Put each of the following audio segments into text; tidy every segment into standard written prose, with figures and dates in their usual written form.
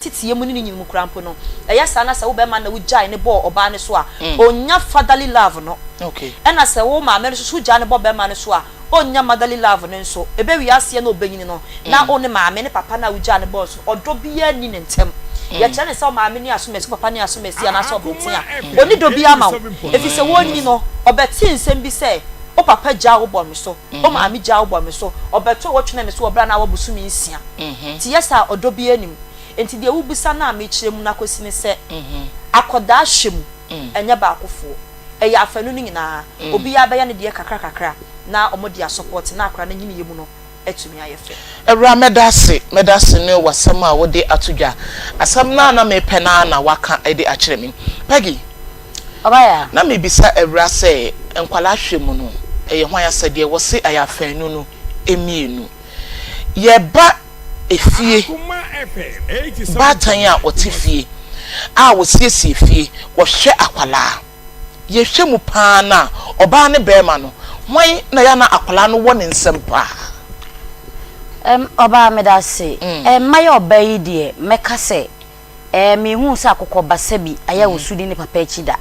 titi ye mu ni nyinmu krampo no eya sa na se wo be ma na wo jai ne bo oba ne so a onya fatherly love no okay ena se wo ma me so jai ne bo be ma ne so a onya motherly love ne so ebe wi ase na obenyin no na oni ma me ne papa na wo jai ne bo so odo bia ni ne ntem ya chane se ma me ni asomesi papa ni asomesi ana so obotin a oni do bia ma efi se wo ni no obeti nsem bi se o papa ja wo bom so o ma mi ja wo bom so obeto wo twene me so obra na wo busumi nsia ti yesa odo bia nim enti de wo busa na me kire mu na kosi ne se akoda hwem enya ba akofo eya afanu ni nyina obi ya be ya ne de kakra na omodi support na akra na nyine yemu no etumi ayefe ewra medase ne wasam a wode atodwa asam na me pena na waka ede akire mi Peggy Obaa na me bisa ewra se enkwala hwemu no eye hwan asade wo se ayafanu no emienu ye ba efie batan a otifie a wo siesie fie wo hwe akwala ye hwemu pa na oba ne bema no hwan na ya na akwala no wo ne nsem pa Obaa medase maye obayi de meka se me hu se akokoba sabi aya wosudi ne papa chida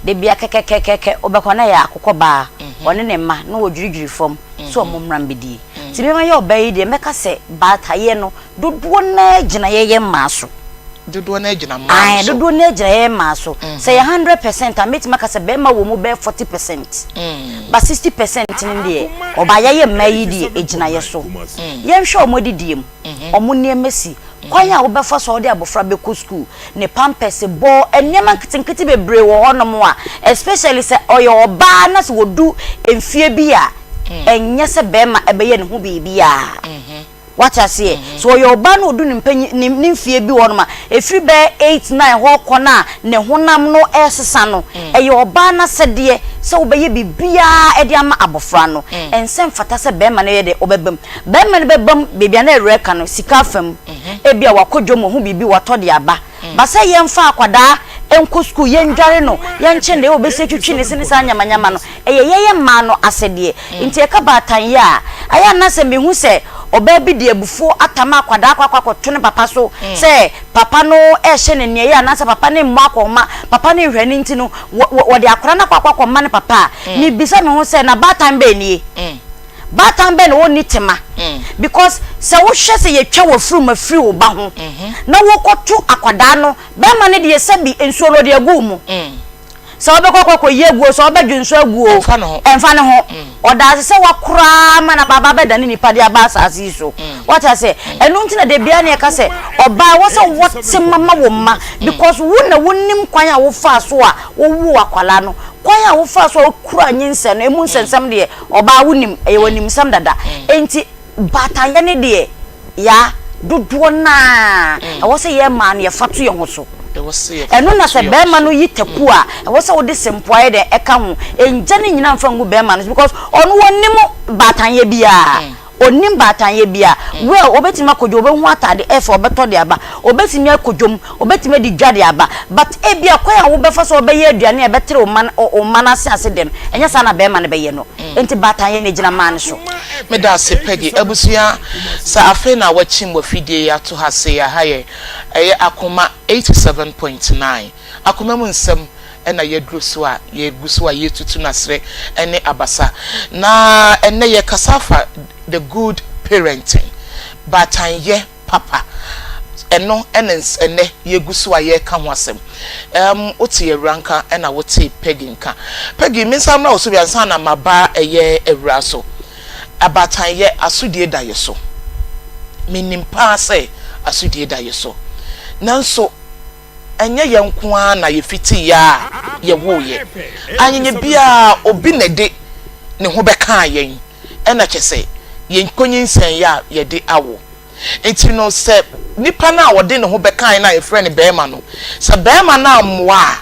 de bia kekekekeke obekona ya akokoba one ne ma na wodwirigwiri fom so omomram bedi ti me maye obayi de meka se bataye no dodo na gina ye ma so dodo na gina ma so dodo na gina ye ma so say 100% ameti meka se be ma wo mu be 40% ba 60% ni de obaya ye mayi de egina ye so ye hwe omodidiem omune emesi kwanya wo befa so de abofra be ko school ne pampers bo enema nkitinkiti bebre wo honom a especially se oyo oba na se wodu emfie bi a enye se be ma ebeye ne ho bibia what I say so oyo oba na odu ne mfie bi honom a efri be 8 9 ho kona ne honam no esesa no eyo oba na se de se obeye bibia e de ama abofra no ensem fata se be ma na ye de obebam be ma ne bebam bibia na ereka no sika fam ebia wakodwo mo hu bibi watode aba ba se yemfa akwada enko school yendware no yenchende obese twitwi ne sene sa nyamanyama no ye ma no asede nti e ka batan ya aya na se mehu se oba bi de abufu atama akwada akwakwakwoto ne papa so se papa no ehye ne ne ya na se papa ne mmo akoma papa ne hwani nti no wode akora na akwakwakoma ne papa ni bisa me hu se na batan be nie batan be no woni tema because se wo hwe se ye twa wo fru ma fri wo ba ho na wo koto akwada no be ma ne de sabi ensuo no de agu mu se obe kokoko yeguo se obe dwunso aguo emfa ne ho oda se wakura ma na baba be dani nipa de aba asasi so what I say enu ntina de bia ne ka se oba wo se wote mama wo ma because wo na wonim kwan a wo fa so a wo wu akwala no kwan a wo fa so okura nyinse no emu nsensem de oba wonim e wonim sam dada enti batanya ne de ya dodo na e wo se ye ma ne ye fatu ye ho so eno na se be ma no yiteku a wo se wo de sempoa de eka ho enja ne nyina mfa ngu be ma no because onu wonim batanye bia onim batanye bia we obetima kodwo obehu atade efe obeto de aba obetimi akodwom obetimi di dwade aba but e bia kwa ya wo befa so obeye aduane e betere o man ase dem enya sa na be ma ne beye no enti batanye ne gina man so me da se Peggy abusua sa afe na wachim wo fidie ya to hase ya haye eye Akoma 87.9 Akoma mu nsem ena yedru so a yeguso a yetutu nasre ene abasa na ene ye kasafa the good parenting batanye papa eno enens ene yeguso a ye ka ho asem oti ewranka ena wote Peggy nka Peggy minsam na oso biansa na maba eye ewra so abatanye asudie da yeso minimpa se asudie da yeso nanso enye yenkwa na yefiti ya ye woye anyenye bia obi nede ne ho beka yen ena kyese yenkonyin ya ye de awo enti no se nipa na wode ne ho beka na ye frɛ ne bema no se bema na amwa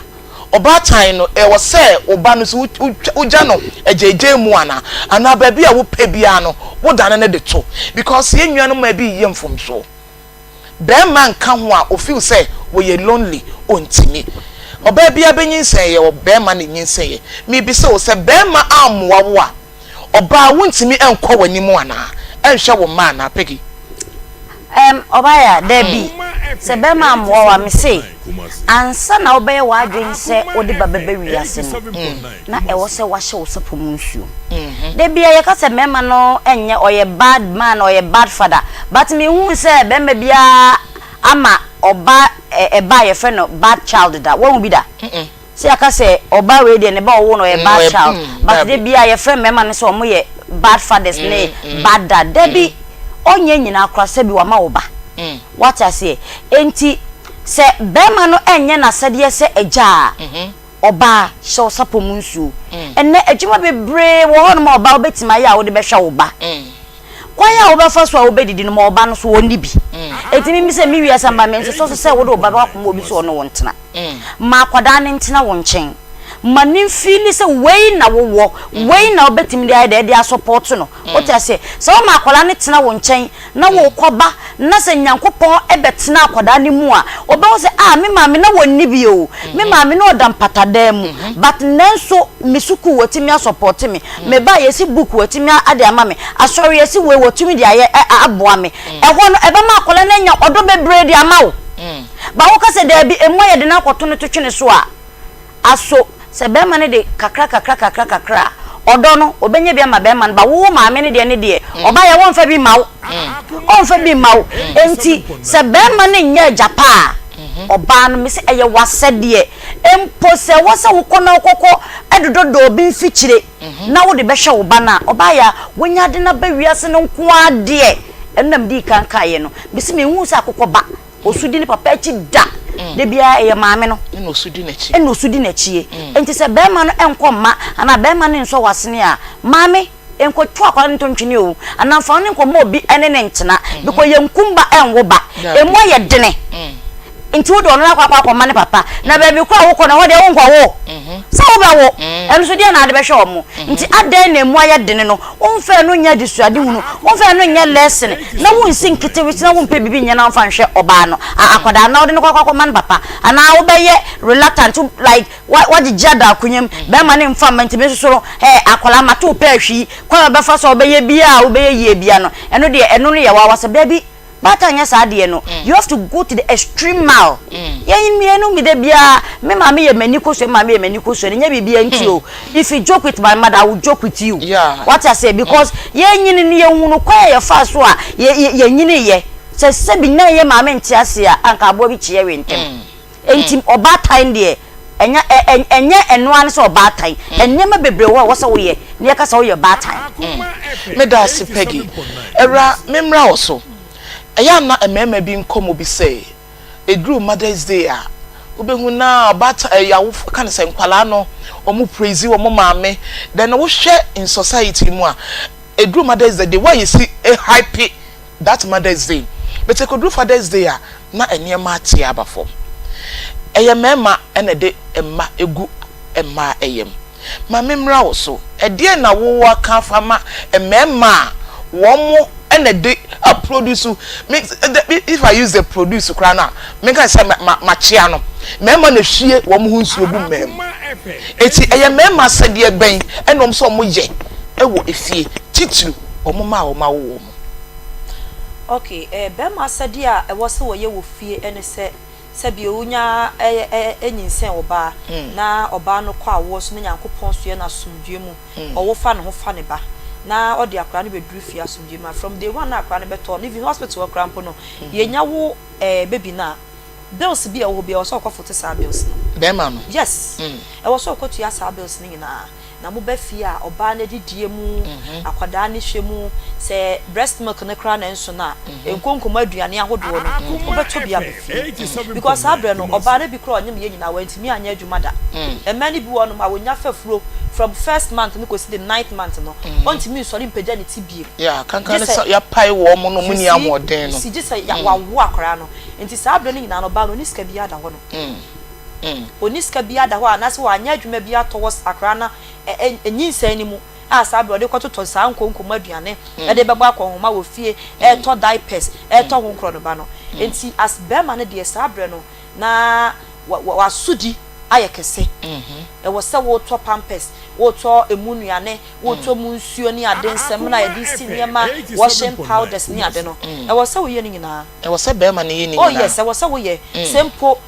obatan no e wo se oba no so uja no ejeje mu ana ba bia wo pɛ bia no wo dane ne de to because ye nwa no ma bi ye mfom so bema nka ho a o feel say we ye lonely ontimi oba bia benyinsen ye bema ne nyinsen ye me bi se o se bema amwa wo a oba wontimi enkɔ wani mu ana enhwe wo ma na Peggy Obaa Debbie se be ma mo wa me se ansa na obeye wa adwen se odi babebe wiase no na e wo se wa hye wo sapom nsuo de bia ye ka se mema no enye oye bad man oye bad father but me hu se be me bia ama oba eba ye friend no bad child da wo bi da se aka se oba we de ne ba wo no ye bad child but de bia ye friend mema no se omo ye bad fathers ne bad dad de bi onye nyina akra se bi wa ma wo ba what I say enti se bema no enye na sede se eja oba so sapom nsuo enne adwuma bebre wo hono ma oba obetima ya wo de behwa wo ba kwan ya wo befa so a wo bedidi no ma oba no so woni bi etimi mi se mi wi asamba me so se wo de oba ba ko obi so no wontena ma kwada ne ntena wo nchen manin fili se wei na wo wei na obetimi de support no what I say so ma akwala ne tena wo nchen na wo koba na se nyankopon ebetena akwada ne mu a obe wo se me maame na wonni bi o me maame na odam patada mu but nenso misuku wotimi support me ba yesi book wotimi ade ama me asori yesi we wotimi de aye aboa me ho no ebe ma akwala na nya odo bebre de ama wo ba wo ka se da bi emu ye de na akoto no twetwe ne so a aso se be ma ne de kakra odo no obenye bia ma be ma ba wo ma me ne de oba ye won fa bi ma wo on fa bi ma wo enti se be ma ne nya japa oba no me se eye wasede empo se wo se wo kona okoko edodo obi mfikyire na wo de be hwe wo ba na oba ya wonya de na ba wiase no nko ade enam di kanka ye no bisi me hu se akokọ ba osudi ni papa echi da de bia eye maame no eno osudi na chie enti se be ma no enko ma ana be ma ne nso wasene a maame enko twa kwa ntontwene o ana fa ne nko ma obi ene ne ntena biko ye nkumba enwo ba emo ye dene enti wo do no akwa ma ne papa na ba bi kwa wo ko na wo de wo nkwa wo sa wo ba wo enso de na de be hwe omo nti adan na emu aye dene no wonfa no nya disuade hunu wonfa no nya lesson na wo nsin kitewe na wo mpe bibi nya na mfa nhwe oba no akwada na wo de no kwa ma ne papa ana wo be ye reluctant like what jada akunyem be ma ne mfa ma nti me so akwala mata wo pe ahwi kwa be fa so wo be ye bia wo be ye bia no eno de eno no ye wa wasa baby but anya saade no you have to go to the extreme mile yen me enu mi de bia me ma me ye maniko so ma me ye maniko so nya bibia nti o if you joke with my mother I will joke with you what I say because yen nyini ne ye hunu kwa ye fa so a ye nyini ye se bi na ye ma me nti ase a anka abo bi chie we ntem enti oba time de enya eno an so oba time enye ma bebre wo so wo ye ne ye ka so wo ye ba time me da se Peggy era memra wo so eya na emema bi nkomo bi say edru Mother's Day a obehu na obata yawo kan se nkwala no omu praise wo maame then wo hwe in society mu a edru Mother's Day why you see a hype that Mother's Day but e kodru Father's Day a na enema atia abafo eye mema ene de emma egu emma eyem ma memra wo so ede na wo aka fama emema wo mo and a produce if I use the produce crana make I say ma chia no mema na hwie wo mo hunsuo bu mem eti eye mema said ye ben enom so mo ye ewo efie titru omo ma wo wo okay bema said ya e wo se wo ye wo fie ene se bi onya enyinsen oba na oba no kwa wo so nyankopon so ye na somdue mu owo fa ne ho fa ne ba na odi akra ne bedru fi asumdie ma from day one na akra ne beto no even hospital akra mpo no yenya wo baby na bills bi e wo bi e so kofoto sa bills no be ma no yes e wo so kotu ya sa bills ni na mo ba fi a oba na didie mu akwada ne hwemu se breast milk ne kra na enso na enkonkomo aduane ahodo no wo beto bia be because abre no oba na bi kra onyem ye nyina wantimi anya adwuma da e mani bi wo no ma wonya fafuro from first month no go see the 9th month no ontimi so limpeja ne tibie yeah kankan ya pai wo mo no muni amoden no si jisa ya wawo akra no enti sa abre no nyina no ba no niska bia da ho no oniska bia da ho anase wa anya adwuma bia towards akra na enyinsan ni mu sa abre de kwato sa nkonkomo aduane e de beba akonhoma wo fie to diapers to honkro no ba no enti as bema ne de sa abre no na wa sudi ayekese e wo se wo to pampers wo to emunuane wo to munsuo ni ade nsem na ye di si niema washing powders ni ade no e wo se wo ye ni nyina e wo se be ma ne ye ni nyina oh yes e wo se wo ye sempo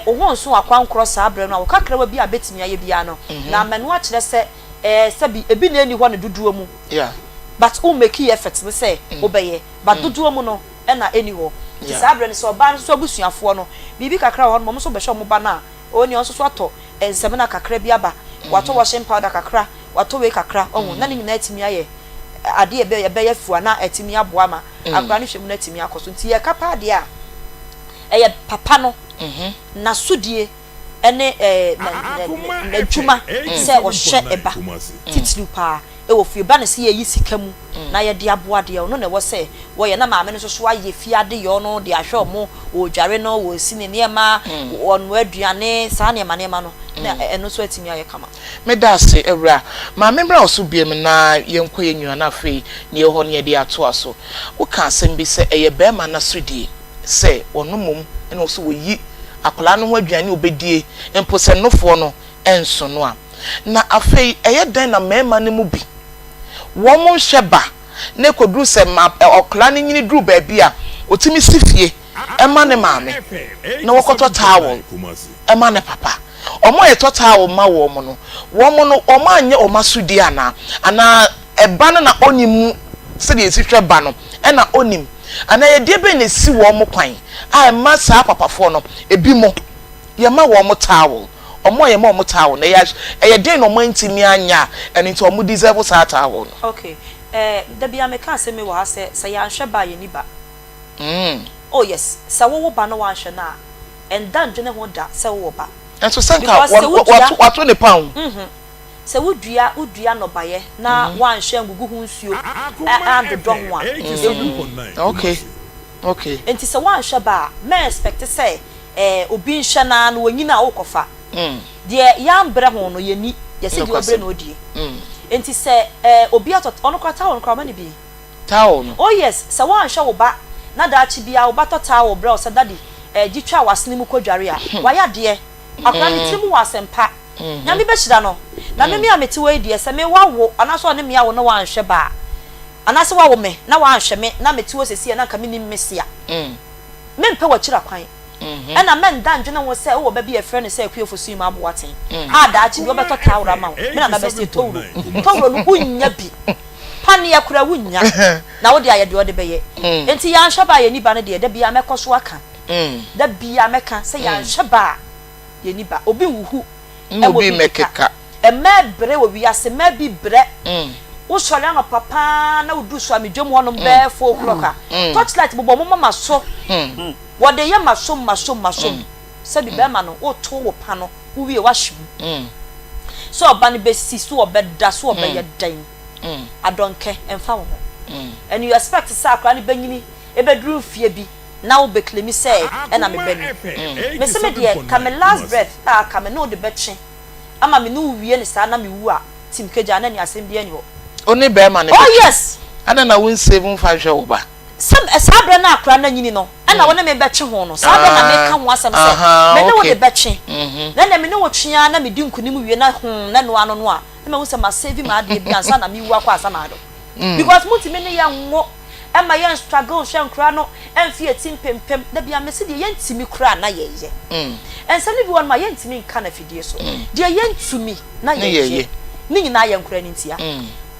oho nso akwankro sa abre no wo kakra wa bi abetimi aye bia no na manu a kire se sabi ebi na eni ho ne duduo mu yeah but who make effort me say obeye but duduo mu no e na eni ho sa abre no so ba so abusuafo no bibi kakra ho no mo so be hwe mo ba na oni onso so ato ensem na kakra bi aba wato washing powder kakra wato we kakra ohun na ni nyina atimi aye ade ebe ye fua na atimi aboa ma akra no hwemu na atimi akoso nti ye kapa ade a eye papa no na sudie ene na djuma se o hye eba titiri pa e wo fie ba na se ye sika mu na ye de aboa de no na wo se wo ye na maame no so aye fie ade yo no de ahwe mo o dware no wo si ne niema wonu aduane sa ne ma no na eno so atimi aye kama me da se ewra maame bra oso biem na ye nko ye nyua na afei ne ho ne de ato aso wo ka asem bi se eye be ma na sudie se onu mum ene oso wo yi akola no ho aduane obedie empo se nofo no enso no a na afei eye den na mema ne mu bi wo mo hweba ne kodru se ma okola ne nyini dru ba bia otimi sifie ema ne maame na wokoto towel ema ne papa omo ye to towel ma wo mo no omo anye omasudi ana eba na onimu se de esihwe ba no e na onim ana ye de be na si wo mo kwan a ma sa papafo no ebi mo ye ma wo mo towel omo ye ma mo towel na ye de no mo ntimi anya eni to mo deserve sa towel no okay da bia me ka se me wa se ya nhwe ba ye ni ba oh yes sa wo ba no wa nhwe na and dan dwene ho da se wo ba enso sanka wato ne pound se wudua no baye na wa nhwe ngugu hu nsuo and do ho a okay enti se wa nhwe ba me expect say obi nhwe na no wanyina wokofa de ya mbre ho no yeni ye se di obre no odie enti se obi atot ono kwata ono kwa mani bi town oh yes se wa nhwe wo ba na da chi bia wo ba tota wo bre o se daddy gitwa wasene mu kodware a waya de akra ni timu wasempa nyame be hira no na me ameti we die se me wawo anaso ne me yawo na wa nhwe ba anaso wawo me na wa nhwe me na meti wo sesi na kame ni mesia me mpe wa kira kwan ena men dan dwene wo se wo ba bi e frɛ se akuefo su ma aboaten ada achi bi obeto tawra ma me na be se towro no unya bi pani akura wunya na wo de ayede wo de beye enti ya nhwe ba ye ni ba ne de bia mekoso aka da bia meka se ya nhwe ba ye ni ba obi wuhu obi mekeka emebre wo wiase ma bi bre wo sole an papa na wo du so amedwom honom be 4 o'clock touchlight bobo mo mama so wo de ye masom se bi be ma no wo to wo pa no wo wie wa hwem so oba ne be si so obeda so obeya dan adonke emfa wo and you expect say akra ne banyini ebedru fie bi na wo beklemi say na me bani me se me de come last breath come no de betche ama me no wie ne sa na me wu a tim keja na ni asem bia ni ho oni be ma ne oh yes ana na won save fa hwe wo ba some sabra na akra na nyini no na wona me betche ho no sabra na me ka ho asem say me ne wo de betche na me ne wo twia na me di nkunim wie na na no ano no a me wo se ma save ma de bia sa na me wu akwa asa ma do because muti me ne ya ngo ema yen struggle hwe nkra no emfie timpempem da bia me se de yentimi kra na yeye ensa ni bi won ma yentimi nka na fidie so de yentumi na yeye ni nyina ye nkra ni ntia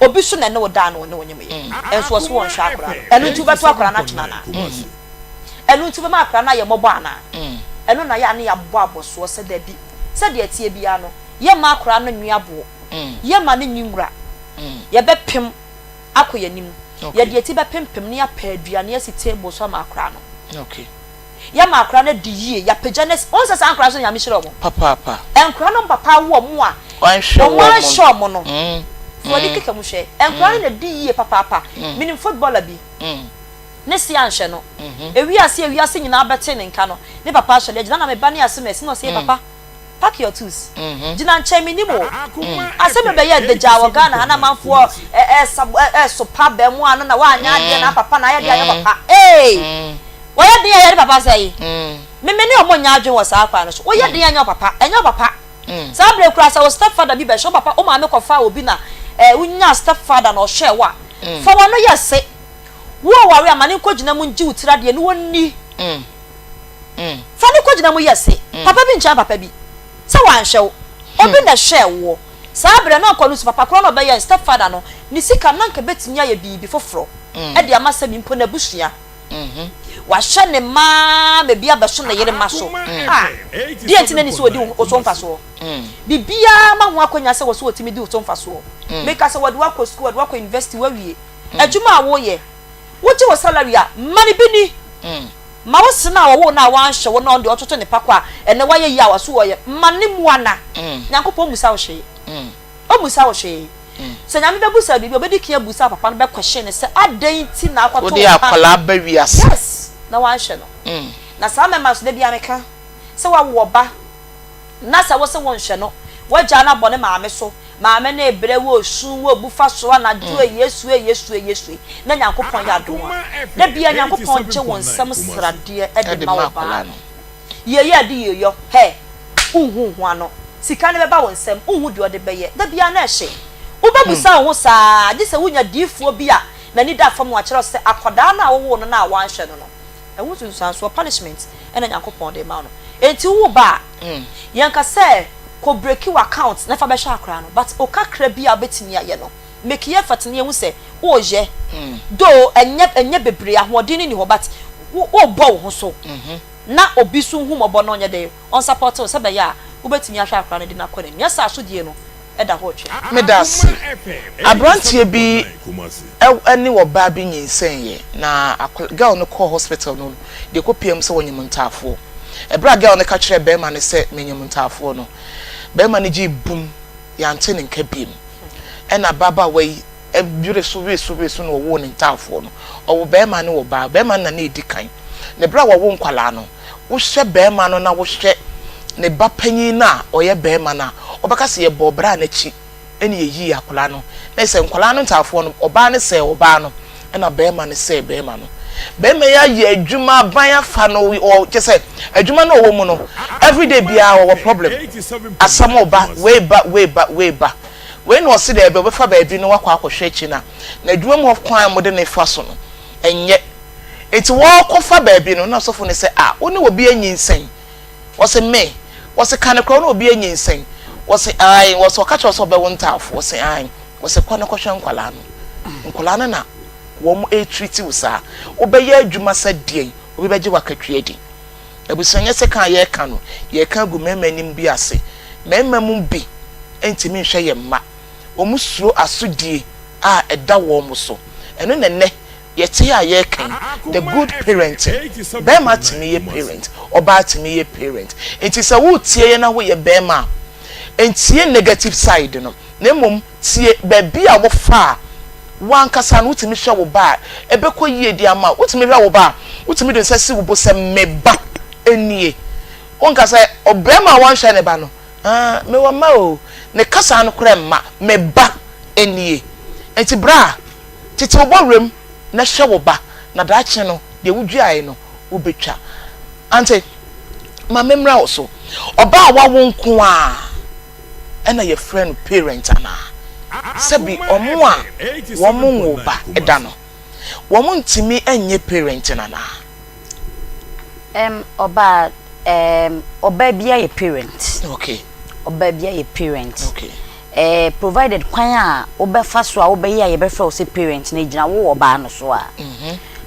obi so na ne woda no ne wonyem ye enso so won hwa akra enu ntu beto akra na twena na enu ntu be ma akra na ye mobo ana enu na ya ne ya bo aboso se da bi se de atie bia no ye ma akra no nwiabo ye ma ne nwura ye bepem akoyanim ye de ati be pempem ne apaduane asi table so ma akra no okay ya ma akra na di yie ya pajanes onse san akra so nya me hire mo papa enkra no papa wo mo a wan hwe mo no so di keke mu hwe enkra na di yie papa minim footballer bi ne si anhwe no ewiase nyina bete ne nka no ne papa hwe le gina na me ba ne ase mesi no se papa pack your tools gina nche minimo ase me be ye de jawo Ghana na manfo so pa be mu ano na wa anya de na papa na ye de ya papa wo ye de ya papa say me ne omo nya adwen wo sa akwa no so wo ye de ya nya papa enyo papa Sabre kura sa stepfather bi be show papa o ma me kofa obi na unya stepfather na o share wa fa wa no yese wo ware amane kogina mu nji utira de ne wonni fa ne kogina mu yese papa bi ncha papa bi sa wan hyew obi na share wo sabre na ko no papa kro no be ye stepfather no ni sika nanka betinya ye bibi foforo e de amasa bi mpo na busua wa hye ne ma me bia be so na yere maso di entina ni so odi o so mfa so bibia ma ho akonya se wo so otimi di o so mfa so make us wadu akọ school wadu akọ university wa wie adwuma a wo ye wo je wo salary a mani bi ni ma wo sina wo na wan hye wo na on de ototo ne pakwa ene wa ye yi a wo so wo ye mani muana nyankopɔ musa wo hye o musa wo hye se nyame be busa bibi obedi kia busa papa no be question ne se adan ti na akwato wo de akwala ba wiase yes na wan hye no na sa mema so de bia meka se wa wo ba na sa wo se won hye no waja na bone maame so maame na ebre wo sun wo bufa so na do yesu na nyankopon ya do na bia nyankopon che won sam srade e de ma wo ba ye de ye yo he unhu ano sika ne be ba won sam unhu de ode be ye da bia na hye ubebusa ho saa de se wunya difuo bia na ni da fam wa kire se akoda na wo no na wan hye no no ehun sunsan so punishment e na nyankopon de ma no enti wo ba yanka se ko break your account na fa be sha akra no but o kakra bia betimi aye no make ye fatene ye hu se wo ye do enye bebre ahodin ni ho but wo bo wo so na obi su hu mobo no nye de on support o se be ya wo betimi ahwa akra no de na kɔ ne nyasa so die no eda ho twe medas abrantie bi ani wo ba bi nyinsen ye na girl no call hospital no de ko pm se wonyim ntafo ebra girl no ka kire be ma ne se menyim ntafo no be ma ne gi bum ya nte ne nka bim ena baba wai ebure so no wo ne ntafo no owo be ma ne wo ba be ma na edikan ne bra wo nkwala no wo hye be ma no na wo hye ne ba panyin na oye be ma na obaka se ye bo bra na chi ene yeyi akola no na se nkwala no ntafo no oba ne se oba no ena be ma ne se be ma no be me ya ye adwuma ban afa no o je se adwuma no wo mu no everyday bia wo problem asam oba we ba we no se de be fa ba bi no wakwa akohwe chi na adwuma mu kwan mo de ne fa so no enye eti wo kofa ba bi no na sofo ne se oni obi anyinsen wo se me wo se kan kro no obi anyinsen wo se ai wo so ka cho so be won tafo wo se ai wo se kwa no kohwe nkwala no na wo mo treat you sa obeye adwuma sa die obi beje wakatwe di ebusanye se kan ye kan no ye kan gu memanim bi ase memamum bi entimi hwe ye ma wo musuro asodie a eda wo mo so eno nenne ye tie a ye kan the good parent be ma timi ye parent oba timi ye parent enti se wo tie ye na wo ye be ma entie negative side no na mom tie ba bi a wo fa wan kasa no utimi hwe wo ba ebekọ yie di ama utimi hwe wo ba utimi de nsasi wo bo se meba enie on kasa obema wan hwe ne ba no me wa ma o ne kasa no kure ma meba enie enti bra titi wo borem na hwe wo ba na da kye no de wudwae no wo betwa ante ma memra wo so oba wa wo nko a ena ye friend parent ana sebi omo a wo mo ngoba eda no wo mo ntimi enye parent nana oba bia ye parent okay oba bia ye parent okay provided kwan a obefa so a obeyi a ye befa o se parent na gina wo oba no so a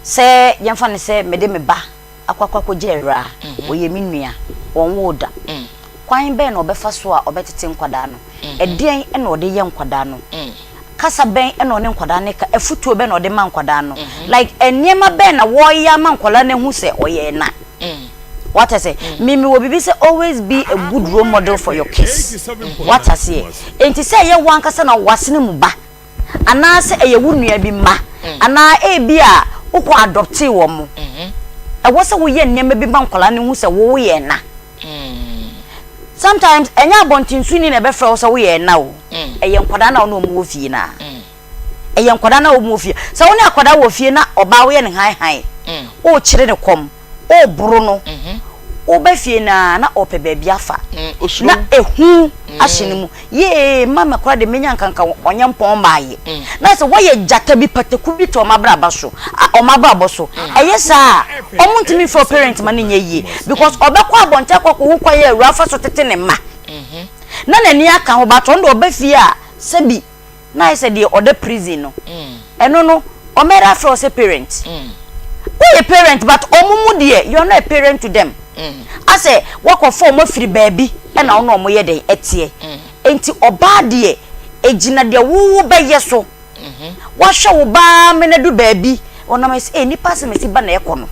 se yemfa ne se mede me ba akwakwa jera wo ye minua won wo da kwan ben obefa so a obetete nkwada no edien ena ode ye nkwada no kasa ben ena one nkwada ne ka afutuo ben ode man nkwada no like eniema ben na wo ya man nkwala ne hu se oye na what I say mimi wo bibi say always be a good role model for your kids what I say enti say ye wan kasa na wasene mu ba ana say eye wunua bi ma ana e bi a ukọ adopte wo mu e wo se wo ye eniema bi man nkwala ne hu se wo ye na sometimes enya bontinsu ni na be fra so we na o eye nkwada na no mu ofie na eye nkwada na o mu ofie so wo ne akwada wo ofie na oba wo ye ne han han o kire ne kom o buru no oba fie na ope baby afa na ehu ahyene ye mama kura de menya nkanka onyempon baaye na se woye jata bi pateku bi to omabraba so omabrabo so eyesa omuntimi for parent man nye because obekwa abonte akoko wo kwaye awurafa so tete ne ma na nani aka ho bato ndo oba fie a sebi na ise de ode prison no eno no o mera for say parent we a parent but omumu de you are not a parent to them I say work of form free baby and na ono moye den etie enti oba de ejina de wo be yeso wa hwe wo ba me na du baby ona me say nipa se me si ba na ekono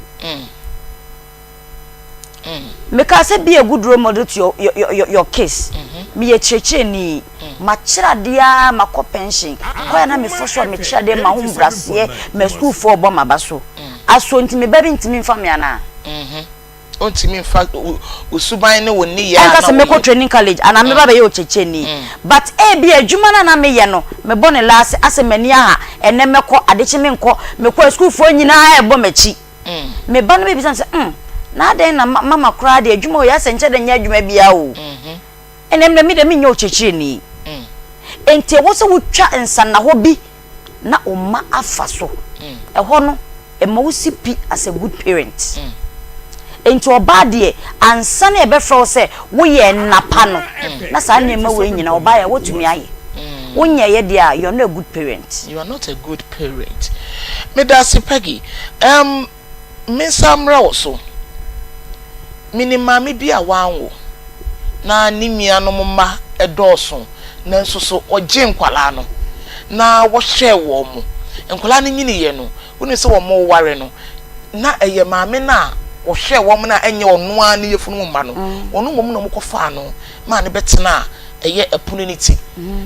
me ka say be a good role model to your case me ye cheche ni ma kira dia ma ko pension ko na me foso me kira de ma hu brase me school for bo ma baso aso ntimi baby ntimi mfa me ana ontimi mfa usuban ne woni ya na ka se me ko training college ana me baba ye o cheche ni but e bi adwuma na me ye no me bo ne last ase mani aha ene me ko adechi me nko me ko school for nyina e bo machi me ba no be bi san se na den na mama kura de adwuma o ya se nche de nya adwuma bia o enem na mi de me nya o cheche ni enti wo se wotwa nsa na ho bi na o ma afa so ho no e ma wo sipi as a good parent enti oba de ansa na e be fro se wo ye napa no na sa na ma wo nyina oba ya wotumi aye wo nya ye de a you are not a good parent. You are not a good parent. Me da se Peggy me samra also minima me bia wanwo na nimia no mma edoso na nso so oje nkwala no na wo hwe wo mu nkwala no nyini ye no woni se wo mo ware no na eye maame na wo hwe wo mu na enye ono a ne yefunu mma no ono mom na mo kofa no ma ne betena eye opportunity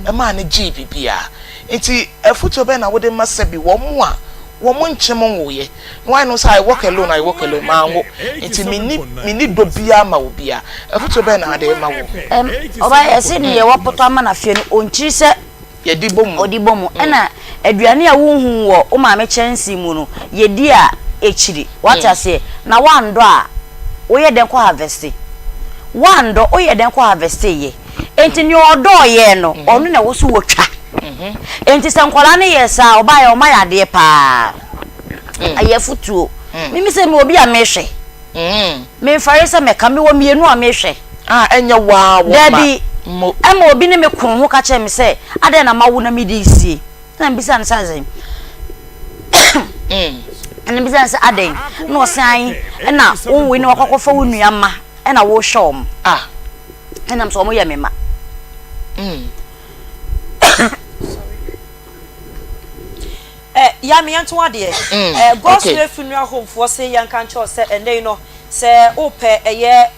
e ma ne gi bibia enti afuto be na wo de masabi wo mo a wo mo nkyem wo ye why no say I work alone ma wo enti mini do bia ma wo bia afuto be na ade ma wo oba ese ne ye wo poto ama na fie no onkyiri se odibomu ena aduane a wonhu wo o ma me chensi mu no yedi a echiri what ase na wando a wo ye den ko harvest wando o ye den ko harvest ye enti ni odo ye no onu na wo so wotwa enti sankwala ne yesa oba ya o ma ya de pa ayefutuo mimi se me obi a mehwe me fare se me ka me wo mienu a mehwe enya wa wo daddy ema obi ne me kon ho ka che me se ade na mawo na me di sie na mbisa na sanze ana mbisa se ade no san na wonwe ne wakokofa wo nuama na wo hwom na mso mo ye mema ya me yanto ade Gospel funeral home for say yanka ncho se ene no se ope eye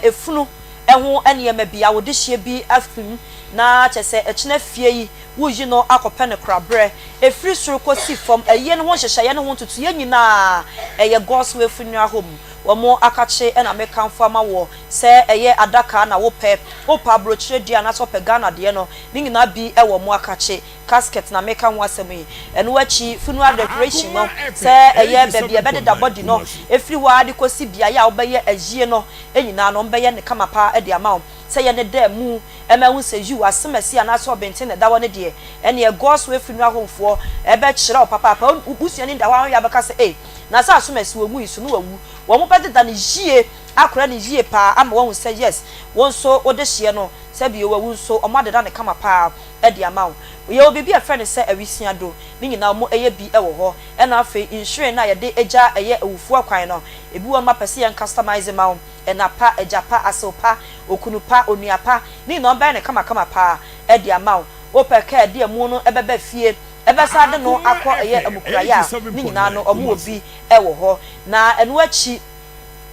efunu eho ene ma bia wo de hye bi afim na chese echina fie yi wo yi no akope ne krabre efri suru kosi from eye no ho hyehye ye no ho tutu ye nyina eye Gospel funeral home womo akache na mekanfo ama wo se eye adaka na wo pe opa brochire dia na so pe Ghana de no ni nyina bi e wo mo akache casket na meka ho asem yi eno wachi funeral decoration no se eye baby e bede da body no efri wa de kosi bia ya wo be ye ajie no enyina no be ye ne kamapa e de ama se ye ne da mu e ma hu se you asemasi ana so benten da wo ne de ene ye Gospel funeral home fo e be kire papa ubusu ni da wa ya be ka se na sa asemasi wo mu isu no wawu wo mo bede da ne jie akora ne jie pa ama wo say yes won so ode hye no se bi wawu so o ma de da ne kamapa e de ama ye obibi a friend say awisia do ni nyina mo eye bi e wo ho e na afi insure na ye de eja eye awufu akwan no ebi wo ma pese ye customize ma e na pa eja pa asopa okunu pa onua pa ni no ba ne kama pa e de ama wo peka de mu no ebebe fie ebe sa de no akọ eye amukura ya ni nyina no omo obi e wo ho na enu achi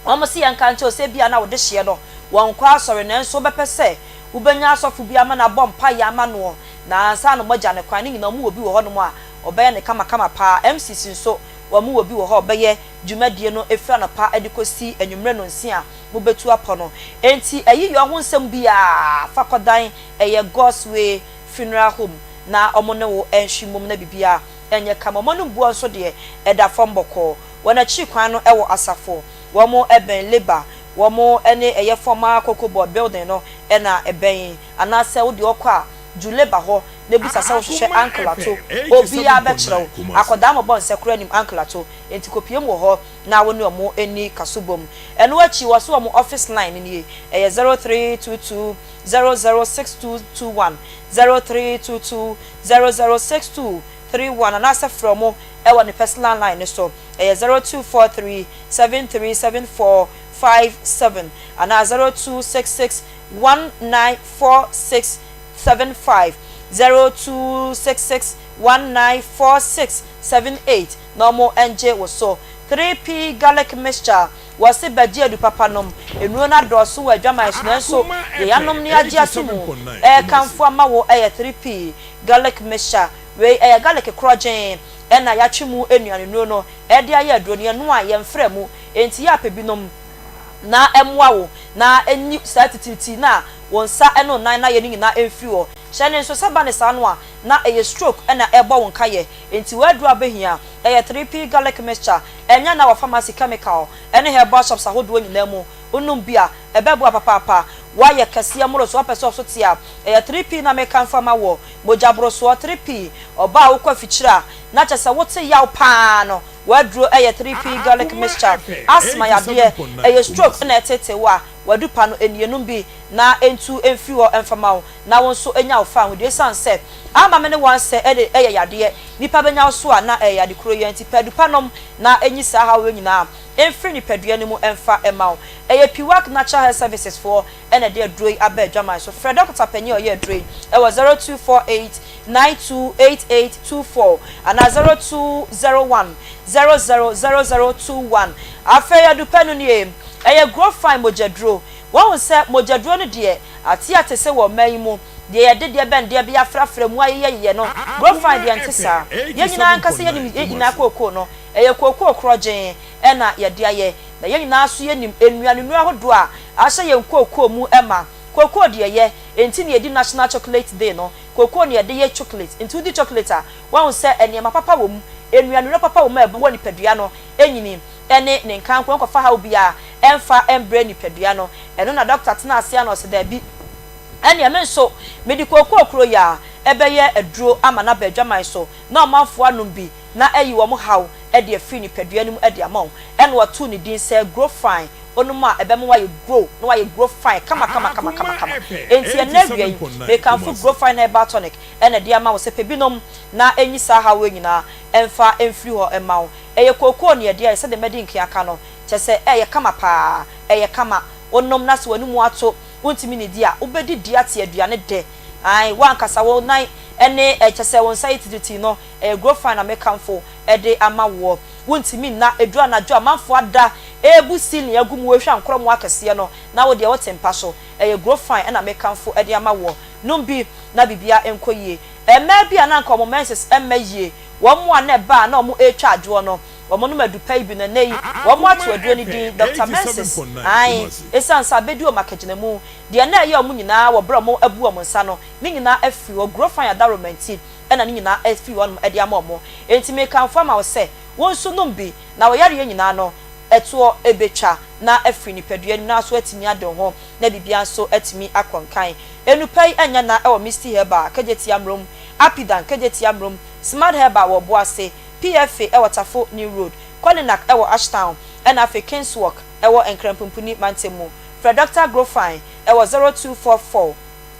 omo si yanka nche ose bia na wo de hye no won kwa asore na enso bepese ubenya asofu bia ma na bompa ya ma no na ansa no moja ne kwan ni nyina omo obi wo ho no mo a obeye ne kama pa MCC nso wamu obi wo ho obeye dwumadie no efra no pa edikosi anwumre no nsia mo betu apo no enti ayi yo ho nsem bia fakodan eye Gospel funeral home na omo ne wo enhwimom na bibia enye kama omo no buo nso de eda from boko wana chi kwan no ewo asafo womo eben labor womo ene eye former cocoa board building no ena eben anase wo de okwa juleba ho na busa sa wo hwe uncle ato obi abekrew akoda mo bon sekura nim uncle ato enti kopie mo ho na wo ne omo eni kasobom eno achi wo so omo office line ni eye 0322 006221 0322006231 anase from ewa ne personal line so 0243737457 and 0266194675 0266194678 normal NJ was so 3p garlic mixture was a badia du papanom enu na doso wa adwama eso so ye yanom ne age atumu kanfo amawo 3p garlic mixture we garlic krogen ena ya twemu enuane nu no de aye adroni no a ye mfra mu enti ya pebinom na emwa wo na eni statiti na wonsa eno nan na ye ni na emfi wo hyene nso saba ne sa no a na eye stroke ena ebo won kaye enti wadu abehia 3p garlic mixture enya na wa pharmacy chemical ene herbal shops ahodo nyina mu onum bia ebebu papa wa ye kase muro so pese so tia 3p na me kan fama wo mojabro so 3p oba wo kwa fichira na chese wote yaw pa no wadro 3p garlic mixture asma ya de stroke na etete wa wadu pa no enienum bi na entu emfi wo emfama wo na won so enya wo fa wo de sanse ama me ne wan se yade nipa benya so a na yade kro ye nti padupanom na enyi sa ha wo nyina emfri ni padua ni mu emfa emaw piwak natural health services for ene de droi abedwama so Fred Dr. Penny oye droi 0248928824 and 0201000021 afeya dupanu ni grow fine mojadro won se mojadro no de ate se wo man mu de yede de ben de bia frafra mu ayeye no grow fine de antisa ye nyina ankase ye ni nyina kokoo no kokoo krogen ena yede aye na ye nyina so ye nim enuane nu ahodo a ahye ye kokoo mu ema kokoo de ye enti ne yedi national chocolate day no kokoo ne yede ye chocolate enti udi chocolate a won se eniema papa wo mu enuane no papa wo ma ebo ni padua no enyini ene ne nkan ko fa ha obi a emfa embre ni padua no eno na doctor tena ase na ose da bi ene emenso medical kokoro ya ebeye aduro ama na badwaman so na omanfo anum bi na ayi wo mo haw e de afiri ni padua nim e de amon ene watu ni din say grow fine onuma ebem wa ye grow no wa ye grow fine kama enti enawia they can for grow fine herbal tonic ene de ama wo se pebinom na enyi sa hawo nyina emfa emfiri ho emaw eye kokoo ne de se de medink aka no chese eye kama pa eye kama onom na se wanu mu ato wontimi ne dia obedi dia te aduane de ai wan kasa wo nan ene chese won site no grow fine na mekamfo de ama wo wontimi na edura na jo amanfo ada ebusi ne agum wo hwa nkromo akase no na wo de wotempa so grow fine na mekamfo de ama wo numbi na bibia enkoyie ema bia na nkomo menses emaye wo mo na ba na mo etwa adwo no wo mo no madupa ibi na nei wo mo ato adwo ni di Dr. Menses ai esansa bedu o makagina mu de na ye o mo nyina wo bro mo abu o mo nsa no ni nyina afi wo grow fine environment ena ni nyina afi wo no de ama mo enti me kan fa ma wo se won so numbi na wo yare nyina no eto ebecha na afri ni padua na so atimi adon ho na bibia so atimi akonkan enupai anya na e wo Misty Herba kageti amrom apidan kageti amrom smart herba wo boase PFA e Waterfall New Road Kolinak e wo Ashtown and afi Kingswalk e wo Enkrampuni Mantemu Fred Dr. Grow Fine e wo 0244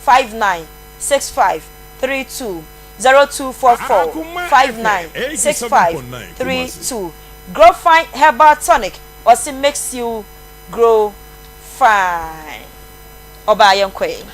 596532 0244 596532 Grow Fine Herbal Tonic also makes you grow fine. Obaa yenkwe.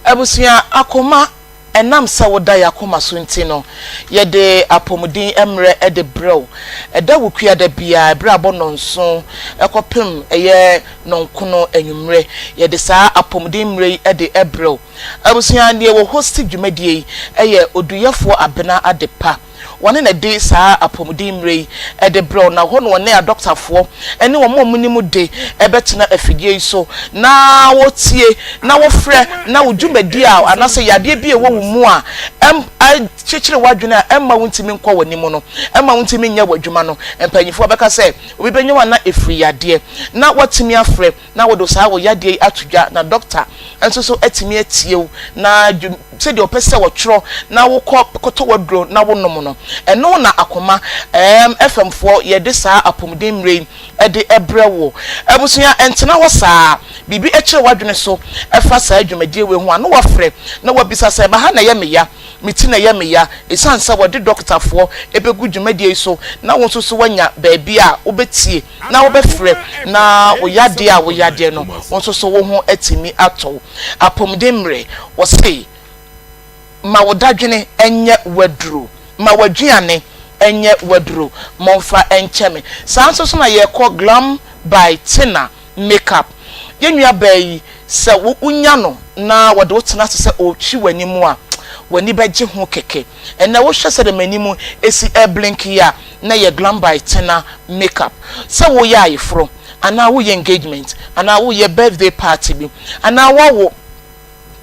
Abusia Akoma enam sa woda Akoma so ntino ye de apomudin emre e de brew eda wokua da bia bra bono nso ekopem eye nonkono anwumre ye de sa apomudin mre e de brew abusia de wo host dwumadie eye oduyefo abena adepa one na de saa apomudin mrei e de bro na ho no ne a doctor fo ene wo mo munimu de e betina afidie so na wotie na wo frɛ na wo dwumadi a anase yade bi e wo mu a chechire wadwene a emma wontimi nkɔ wanimu no emma wontimi nya wadwuma no empanyifo bɛka sɛ obi benya wana efri yade na watimi afrɛ na wo do saa wo yade atudwa na doctor enso so atimi atiew na se de opese wo tworo na wo koto wadro na wo nom no eno na Akoma FM4 ye de saa apomden mrei e de ebrewo ebusua entena wo saa bibi ekire wadwene so efa saa adwumadie we ho ano wafrɛ na wabisa sɛ ba ha na ye meya miti na ye meya esansa wo de doctor fo ebegu dwumadie so na wo so wanya baabi a obetie na wo befrɛ na wo yade a wo yade no wo so wo ho atimi ato apomden mrei wo sei ma wodadwene enye waduro ma wadwiane enye waduro monfa encheme sanso so na ye call glam by Tina makeup yenua bayi se wo unya no na wode wotena se o chi wanimu a wani beje ho keke ena wo hwese de manimu esi blink ya na ye glam by Tina makeup se wo ya ayefro ana wo ye engagement ana wo ye birthday party bi ana wo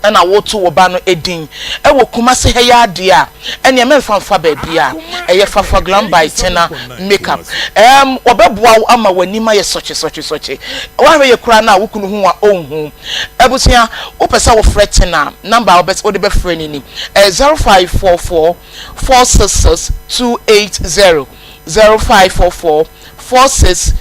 ana woto wo ba no edin e wo kuma se he ya ade a ene me fanfa ba bia e ye fafa glam by Tina makeup obeboa wo ama wanima ye soche wa hwe ye kura na wo kunu hu a onhu ebusia wo pesa wo frɛ Tina number wo bet wo de be frɛ ni 0544 466 280 0544 466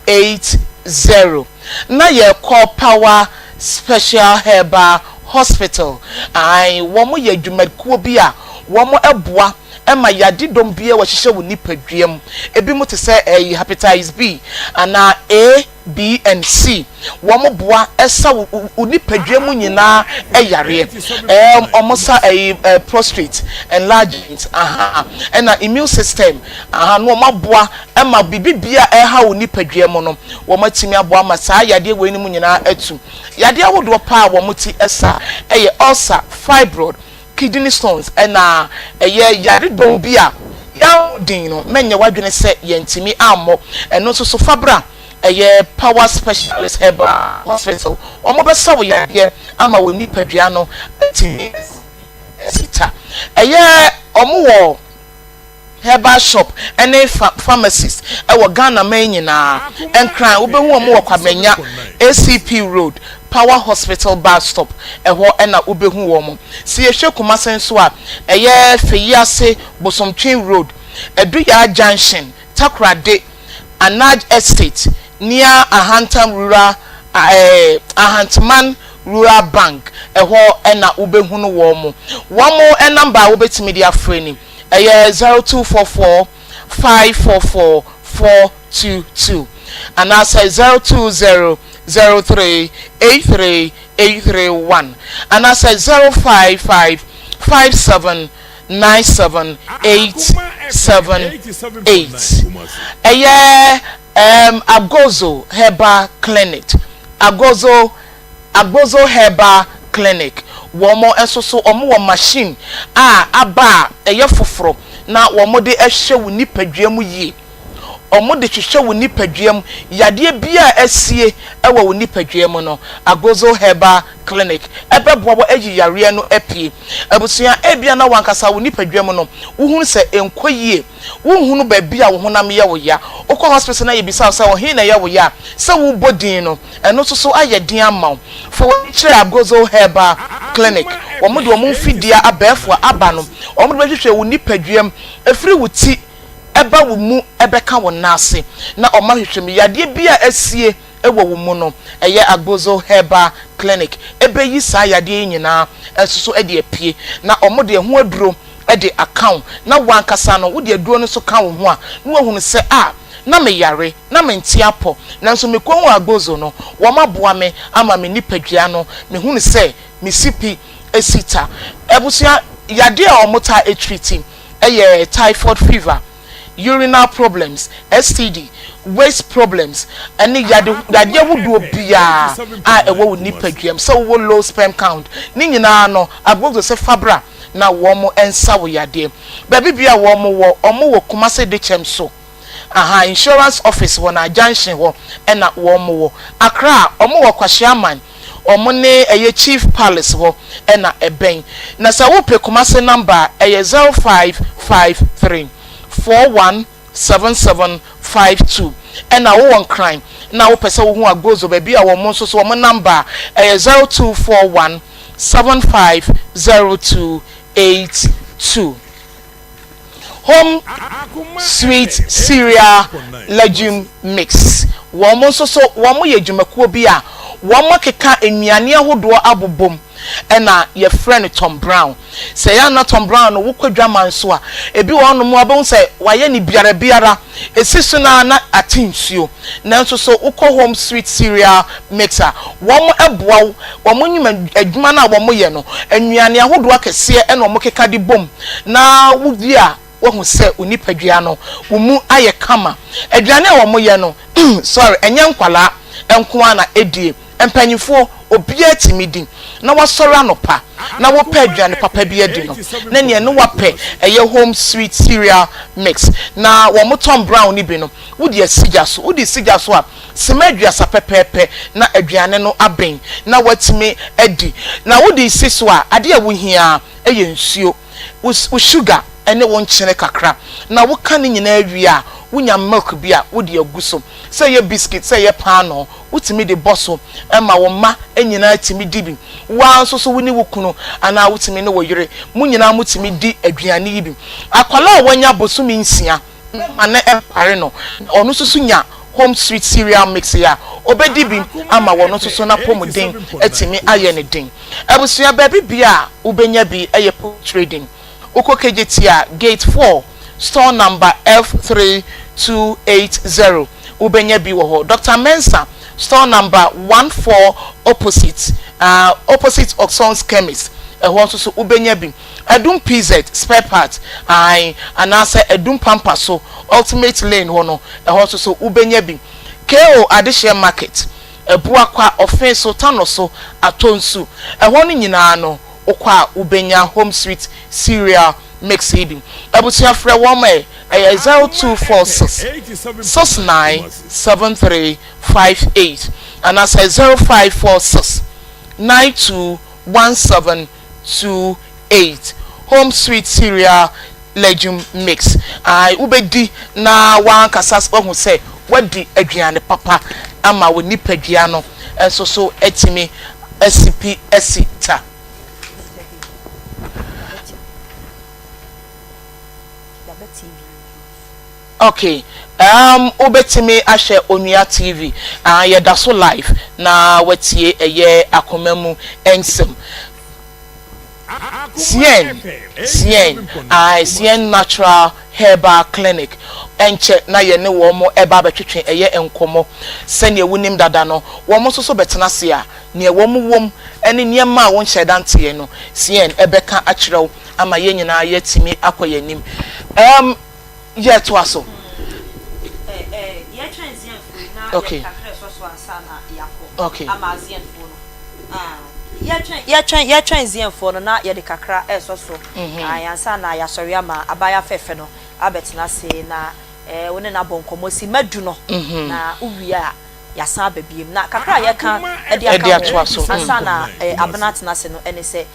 280 na ye call power special herbal hospital ai womo ye dwumakuo bi a womo eboa ema yade dom bia wo hyehyɛ wo nipadwam ebi mo te sɛ hepatitis B ana A B and C womo boa esa wo nipadwam nyina yare omosa prostate enlargement ena immune system no maboa ema bibibia ha wo nipadwam no womo timi aboa ma saa yade we ni mu nyina atu yade awodo pa womo ti esa ulcer fibroid kidney stones ena yare don bia ya din no menye wadwene se yentimi ammo eno so fabra power specialist herbal hospital omo be sawo yade ama we nipadua no timi sita omo wo herbal shop ene pharmacist wo Ghana man nyina enkran wo be hu omo wo kwamenya ACP road power hospital bus stop eho ena obehu wo mo si ehwe kumasen so a feyiase bosomtwen road eduya junction takrade anaj estate near ahantam rural ahantman rural bank eho ena obehu no wo mo number wo betimi dia freni 0244 544 422 and I say 020 038381 and I say 055 5797878 Agozo Herbal Clinic Agozo Herbal Clinic womo enso so omo machine aba foforo na womo de ehwe wo nipadwam yi omo de hwehwe wo nipadwam yade bia asie ewo wo nipadwam no Agozo Herbal Clinic ebebo bo agi yare no apie abusuya ebia na wankasa wo nipadwam no wo hunu se enkoyie wo hunu ba bia wo honam ye wo ya okọ hospital na yebisa se wo hin na ye wo ya se wo bodin no eno so ayedin amaw for kire Agozo Herbal Clinic omo de omo fidia abefo aba no omo de hwehwe wo nipadwam efiri wuti eba wo mu ebeka wo nase na oma hwehwem yade bia asie ewo wo mu no Agozo Herbal Clinic ebe yi sa yade nyina esuso ede apie na omo de ho aduro ede account na wankasa no wo de aduro no so ka wo ho a na wo hunu se na me yare na me ntiapo na nso me kwon Agozo no wo maboa me ama me nipadua no me hunu se me sipi esita ebusia yade a omota treating typhoid fever, urinary problems, STD, waist problems, and yade would do bia ewo nipadwam so wo low sperm count ni nyina no Agozo se fabra na womo ensa wo yade baby bia womo wo Kumase de chemso aha insurance office wona junction ho na womo wo Accra omo wo Kwashiaman omo ne eye Chief Palace ho na eben na sa wo pe Kumase number eye 0553 417752 na wo won crime na wo pese wo hu agozo baby a wo mo so wo number 0241 750282 home sweet cereal legume mix wo mo so wo mo ye dwumakuo bi a wo mo keka enuane ahodo abobom na ye friend Tom Brown say ya na Tom Brown wo kwadwa manso a ebi wo no mo abon say waye ni biara esisu na atinsuo nanso so uko home sweet cereal mixer wo mo eboa wo mo nyuma adwuma na wo mo ye no anuane ahodo akese na wo mo keka di bom na wo di a wo hu se onipadua no wo mu aye kama aduane wo mo ye no sorry enye nkwala enko ana edie empanyifo obia timidi na wasori anopa na wo pa aduane papa bi edi no na ne no wape eye home sweet cereal mix na wo mo Tom Brown ni bi no wodi asigaso a semadua pepepe na aduane no aben na watime edi na wodi siso a ade a wo hia eye nsuo wo sugar ene wo nkyene kakra na wo ka ne nyina awie a wunya milk bi a wodi aguso say ye biscuit say ye pano wutimi de bosso ema wo ma enyina timi dibi wa nso so woni wukunu ana wutimi ne wo yire munyina mutimi di aduane yi bi akwala wanya bosumi nsia ana empare no onu so nya home sweet cereal mix ya obedi bi ama wo no so na pomuden etimi aye ne den abusua baby bia ubenya bi eye trading ukokejetia gate 4 store number F3280 ubenya bi wo ho Dr. Mensa store number 14 opposite Oxon's chemist ho so ubenya bi Adum PZ spare part anasa Adum Pampa so ultimate lane ho no ho so ubenya bi KO addition market ebuakwa offense so tano so atonsu ho no nyina no okwa ubenya home sweet cereal mix ebi abusia frɛ wo mai 0246 697358 and as 0546 921728 home sweet cereal legume mix ubedi na wan kasas ohu sɛ wadi aduane papa ama wo nipadua no enso so etimi SCP esita. Okay, obetime ahye onua TV ye da so live na watie eye akomemu ensem Cien natural herbal clinic enche na ye ne wo mo eba betwetwe eye enkomo sene wunim dada no wo mo so betena se a ne wo mo wom ene niema a won hyedante ye no Cien ebeka akyerew ama ye nyina ye timi akoyanim yet was so. Okay. Okay. Ya transition for no na ye de kakra so ayansa na ya sori ama abaya fefe no abetena se na woni na bonkomo si madu no na uwia ya san babiem na kakra ye kan e de aka so ansa na abana tena se no ene se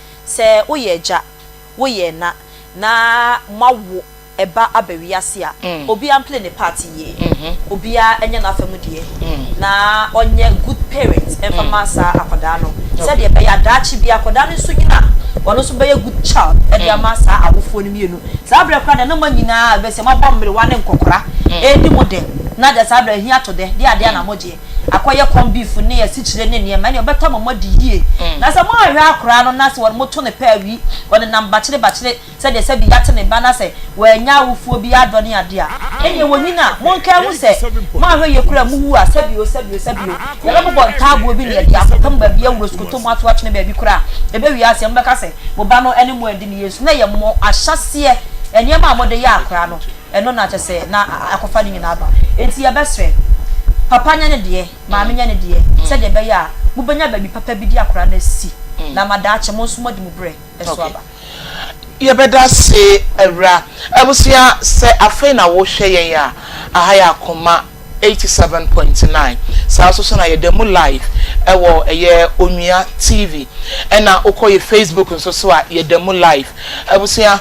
woye agya woye na mawo eba abewiase a obi ample ne party ye obi a enye na afamudie na onye good parent enfamasa akoda no said ye be ya dachi bi akoda no so nyina wono so be good child e de amasa awofo no mienu sa abrekra na manyina be se mabombre wane nkokora edi model na da sa abra hia to de ade na moje akoye beef ne ya sichire ne ne ma ne obeta mamadi yie na sa mo ahwe akora no na se wono moto ne pa wi wono namba chire said ye se bi yate ne ba na se nya awofo bi adone ade a enye wonyina monka hu se ma ahwe ye kura mu hu a sabio ye ba bo taabo bi ne ye akotam ba bi awuro skoto mu ato achene ba bi kura e be wi ase mbeka se mo ba no ene mo adi ne yesu na ye mo ahyase enye ma mo de ye akora no eno na chese na akofa ni nyina aba enti ye besre papa nya ne de maame nya ne de se de be ya mo benya ba bi papa bi di akora na si na madache mo nso mo di mo bre eso aba ye beda se Evra Ebusia se afe na wo hwe yen a ahaya Akoma 87.9 sa so na ye demo live ewo eye Onua TV ena okoye Facebook nso so a ye demo live ebusia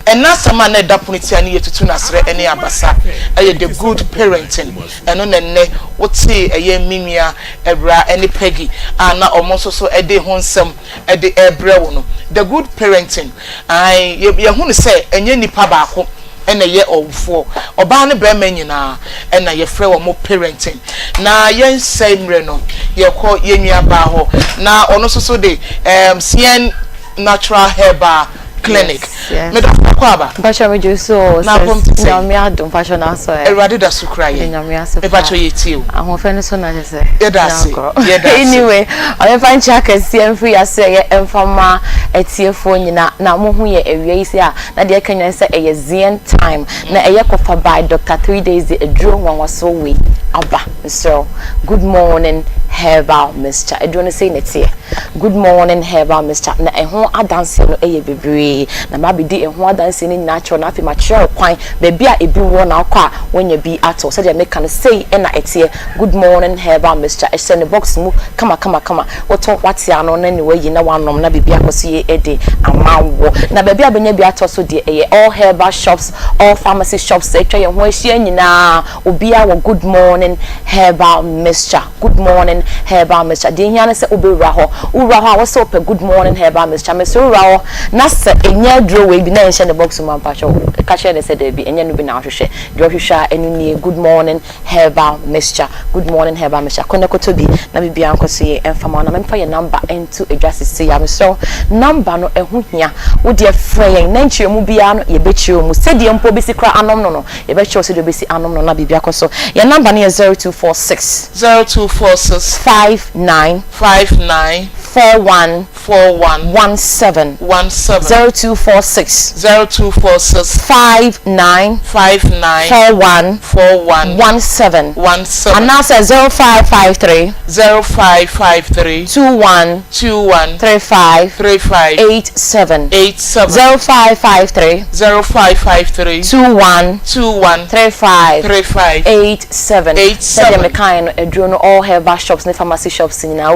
enasama na dapuniti ani yetutu nasre ene abasa eye the good parenting eno nenne wote eye minua Evra ene Peggy ana omonso so ede honsem ede ebre wo no the good parenting ai ye hunu se enye nipa baako ena ye ofo oba ne be manyina ena ye frɛ wo mo parenting na yen semre no ye kɔ ye nua ba ho na ono so de CN natural herbal clinic me da ko aba basha me juso na pomtse na me adom fashion aso e erade da so kra ye e ba cho ye tie o ahofɛ no so na se ye da se anyway I find check CN free ase ye emfama etiefo nyina na mo hu ye awia isi a na de kanyan se eye zen time na eye kofa by Dr. 3 days the adro wanwaso we aba so good morning herbal mixture I don't say netie good morning herbal mixture na eho adanse no eye bebre na ma be di eho adanse ni natural na afi ma chere kwan be a ebi wo na akwa wenya bi ato so de make no say na etie good morning herbal mixture I send the box mu kama woto wate ano na ni wayi na wanom na bibia koso ye ede amawo na bibia benya bi ato so de eye all herbal shops all pharmacy shops etwa ye ho ahia nyina obia wo good morning herbal mixture good morning herbal mixture de hia na se obewura ho a so pe good morning herbal mixture me so wura ho na se enya dro we bi na enhye the box mu ampacho ka share se de bi enya no bi na ahwehwe de ohwehwa enu ni good morning herbal mixture good morning herbal mixture konekoto bi na bibia ankoso ye emfama na memfa ye number into adjust ya me so number no ehu hia wo de frɛ yen na nkyeremu bia no ye bekyerɛ mu se de mpo besi kra anom no ye bekyerɛ se de besi anom no na bibia koso ye number no ye 0246 59 41 17 0246 59 41 17 and now says 0553 21 35 87 0553 21 35 87 said me kind adrono all herbal shops and pharmacy shops in na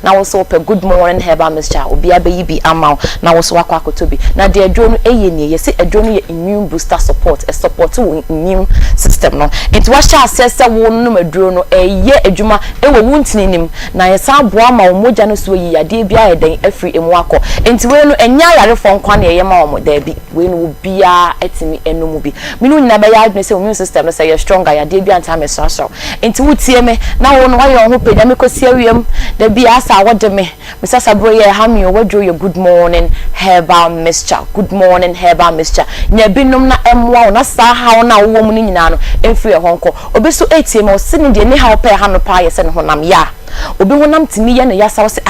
now also per good morning herbal mixture obi abeyi amount na wo so akwa akotobi na de adrono eye ne ye se adrono ye immune booster support a support wo immune system no it was sha assess wo no adrono eye adwuma e wo wuntininim na ye sa boa ma wo moja no so yi ade bia ye den afri emu akọ enti we no enya yare fo nkwa na ye ma wo da bi we no bia etimi enum bi minu nyina be ya adwene se immune system no say ye stronger ya de bia ntame so enti wutie me na wo no wa ye ho peda me kosi awiem da bia asa wode me sasa bro ye ha me wadro ye good morning herbal mixture good morning herbal mixture nya binom na emwa na sa ha na wo mu ni nyina no emfiri e honko obeso etie me o sini de ni ha pe ha no pa ye se ne honam ya obi honam timi ye ne ya sa wo se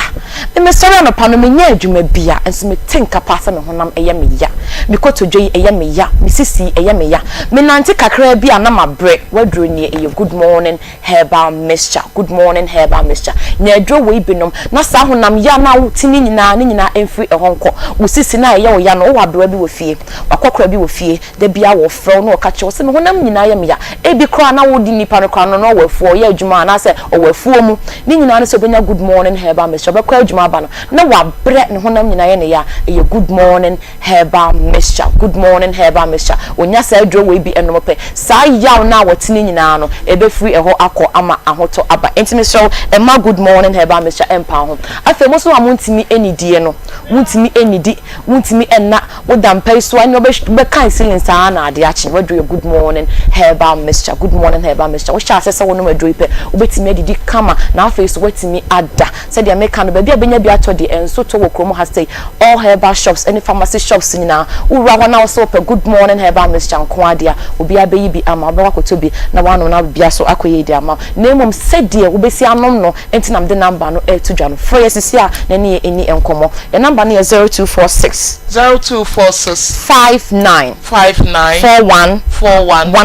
me sorry no pa no me nya adwuma bia enso me tinka pa se me honam eye me ya me kotodwe eye me ya me sisi eye me ya me nante kakra bia na ma bre wadro ni eye good morning herbal mixture good morning herbal mixture nya adwo we binom na sa honam ya na wo timi nyina emfiri e honko wo sisi na eye wo ya no wo abra bi wo fie wakokra bi wo fie da bia wo fro no ka che wo se me honam nyina ye me ya ebi kra na wo di nipa no kra no no wafuo ye adwuma na se o wafuo mu ni nyina no so benya good morning herbal mixture be kwa adwuma ba no na wa bre ne honam nyina ye ne ya eye good morning herbal mixture good morning herbal mixture onya sa adwo we bi enom pe sa yaw na watini nyina no ebe free eho akọ ama ahoto aba entimi so e ma good morning herbal mixture empa ho afa mo so wa montimi enidie no montimi enidi montimi enna wo dampai so anyo be kan silin sa na ade achi wadwo good morning herbal mixture good morning herbal mixture wo sha asese wo no madwo pe obetimi adidi kama na afa so watimi ada se de make no ba bia benya bi ato de enso to wo kromo ha say all herbal shops any pharmacy shops nyina ura ho na wo so pe good morning herbal mixture nko ade a obi abeyi bi ama ba kwakoto bi na wano na bia so akoye di ama na mom se de wo besi anom no enti nam de number no to dwa no for yesisi a na ne eni enkomo number is 0246 59 41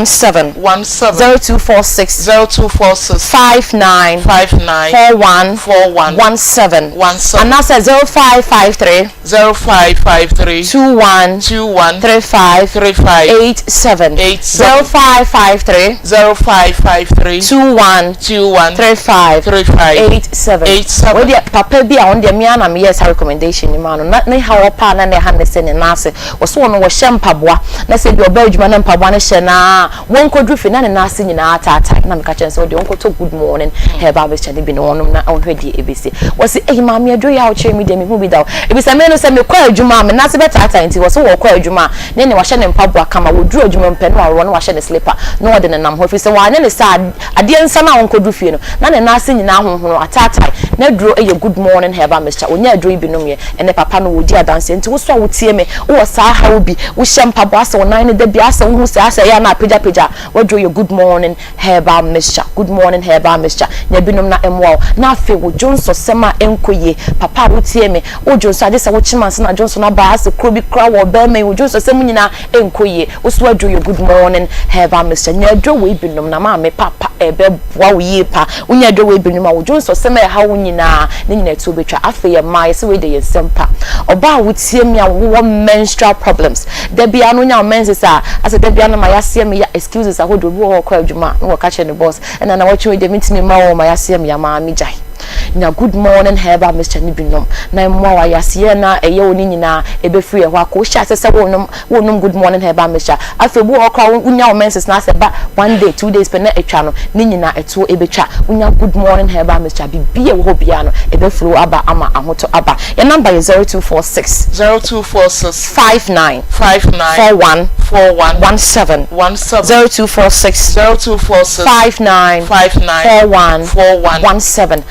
17 0246 59 41 17 and that's 0553 21 35 87 0553 21 35 87 we dey papa bi a on dey me na me yes recommendation ni ma no na ha pa na ha ne se ne nase wo so no wo hye mpaboa na se bi oba adwuma na mpaboa ne hye na won kodru fi na ne nase nyina atata na me ka chen se wo de won to good morning heba be chane bi no wonum na on hwedi ebisi wo se ma me adwo ya wo che mi de me hu bi da ebisa me no se me kwa adwuma me nase be tata nti wo so wo kwa adwuma ne ne wo hye ne mpaboa kama wo dru adwuma mpe no wo no wo hye ne slipper no wo de ne nam ho fi se wa ne sa ade nsa na won kodru fi no na ne nase nyina honhono atata na dro e good morning heba me cha onya adwo bi no me ene papa no wo di adanse nti wo so wo tie me wo sa ha wo bi wo hye mpaboa se wo nan ne da bi asa wo hu se asa ya na peja wo dro your good morning heba mixture good morning heba mixture nya binom na emwa na afi wo jonso sema enkoye papa wo tie me wo jonso ade se wo chimanse na jonso na ba ase kro bi kra wo be me wo jonso sema nyina enkoye wo so dro your good morning heba mixture nya dro we binom na ma me papa ebe bua wo yi pa wo nya dro we binom a wo jonso sema ha wo nyina ne nyina to betwa afi ye ma se we de ye sempa oba wo tie me a wo menstrual problems da bia no nya menses a ase da bia no ma ya se me ya excuses a ho do bi wo kwa adwuma no wo ka che ne boss na na wo twe de mitimi ma wo ma ya se me ya ma mi jai nya good morning heba Mr. Nibinom na mwa wa yase na eye oni nyina ebe free ho akọ sha se wonum good morning heba Mr. afebu okra unya o menses na se ba 1 day 2 days pe na etwa no ni nyina eto ebe twa unya good morning heba Mr. bibie wo bia no ebe flow aba ama ahoto aba your number is 0246 59 41 17 0246 59 41 17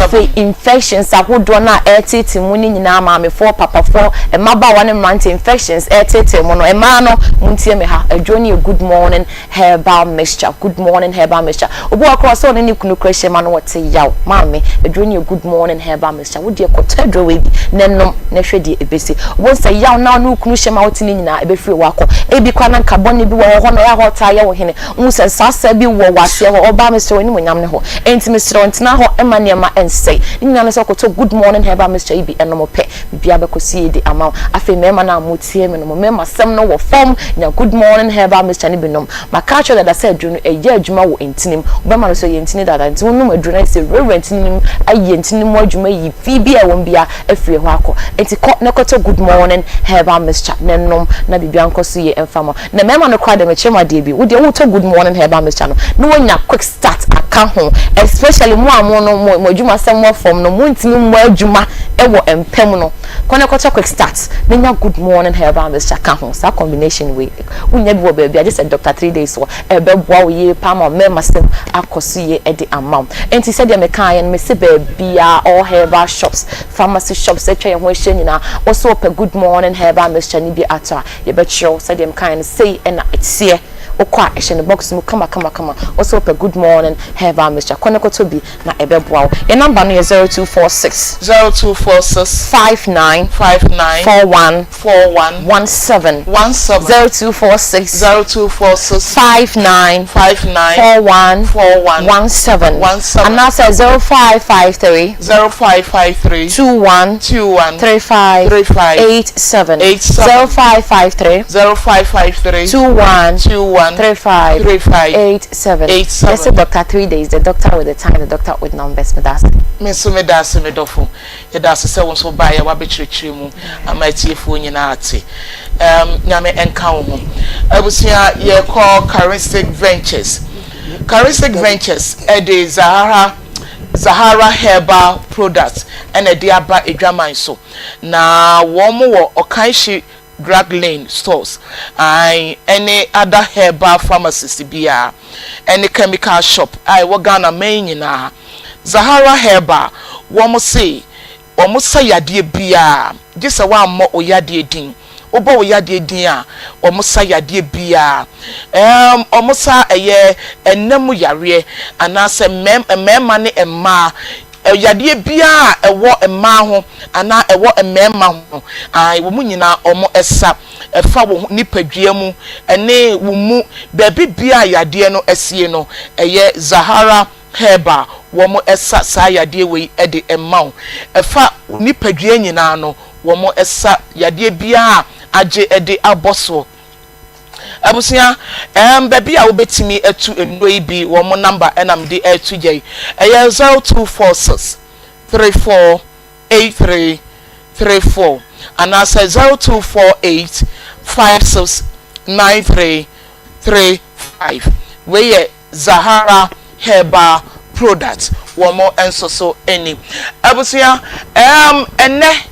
afi infections ahodo na etete mu ni nyina ma me for papa for e maba one month infections etete mu no e ma no muntie me ha adwoni good morning herbal mixture good morning herbal mixture obo across on ni kunu kwehye ma no wote yaw ma me adwoni good morning herbal mixture wo de kotadro we bi nennom na hwede ebesi obo say yaw na no kunu hye ma wote ni nyina ebe free wako ebi kwa na carbon bi wo ho no ya hota ya wo hene mu se sasa bi wo wase ho oba me so ni monyam ne ho enti me sro ntina ho emaniema say nina so ko to good morning heba Mr. Ibi enomo pe bia be ko sie di ama afi mema na motie me no mema sem no wo form nya good morning heba Mr. Ibi nom makacho that say adwunu eje adwuma wo entinim obema no so ye entini dada nti wonu adwuna say reverend nim aye entinim adwuma yi fi bia won bia afie ho akọ enti ko ne ko to good morning heba Mr. nenom na bibia nko so ye emfamo na mema no kwa de me chema de bi wo de wo to good morning heba Mr. no wonya quick start aka ho especially mo amo no mo adwuma some form no muntimi mo adwuma ewo empem no kone ko quick start nenya good morning herbal Mr. Kahon sa combination we unya bi wo ba bia just Dr. 3 days so ebe boa wo ye pa ma mema sem akoso ye e de amount enti said ya mekan yen me se ba bia all herbal shops pharmacy shops etwa ye ho ehye nyina wo so open good morning herbal Mr. ni bi ata ye be chiro said ya mekan say e na etie okwa ehye ne box mu kama also open good morning herbal Mr. kone ko to bi na ebe boa wo your number no is 0246 59 41 17 0246 59 41 17 and now says 0553 21 35 87 0553 21 35 87 yes Dr. 3 days the doctor with the time the doctor with numbers with us me das me dofo ye das se won so ba ya wa be chirechire mu amatiefo nyina ate nyame enka wo ho abusia ye call Charistic Ventures e de Zahara herbal products and e de aba edwaman so na wo mo wo Okanshi drug lane stores any other herbal pharmacist bia any chemical shop wo Ghana main nyina Zahara herbal womo say yade bia just a one mo oyade din obo oyade din a womo say yade bia omo sa eye enemu yare anase mema ne emma yade bia ewo emma ho ana ewo emmema ho ai wo munyina omo esa efa wo nipadua mu ene wo mu baby bia yade no esie no eye Zahara Heba wo mo esa sa yade we ede emma ho efa nipadua nyina no wo mo esa yade bia age ede aboso abusia baby a wobetimi etu enoi bi wo mo number enam de etu gye eye 0246 348334 and I say 0248 569335 where Zahara Heba product wo mo enso so any abusia ene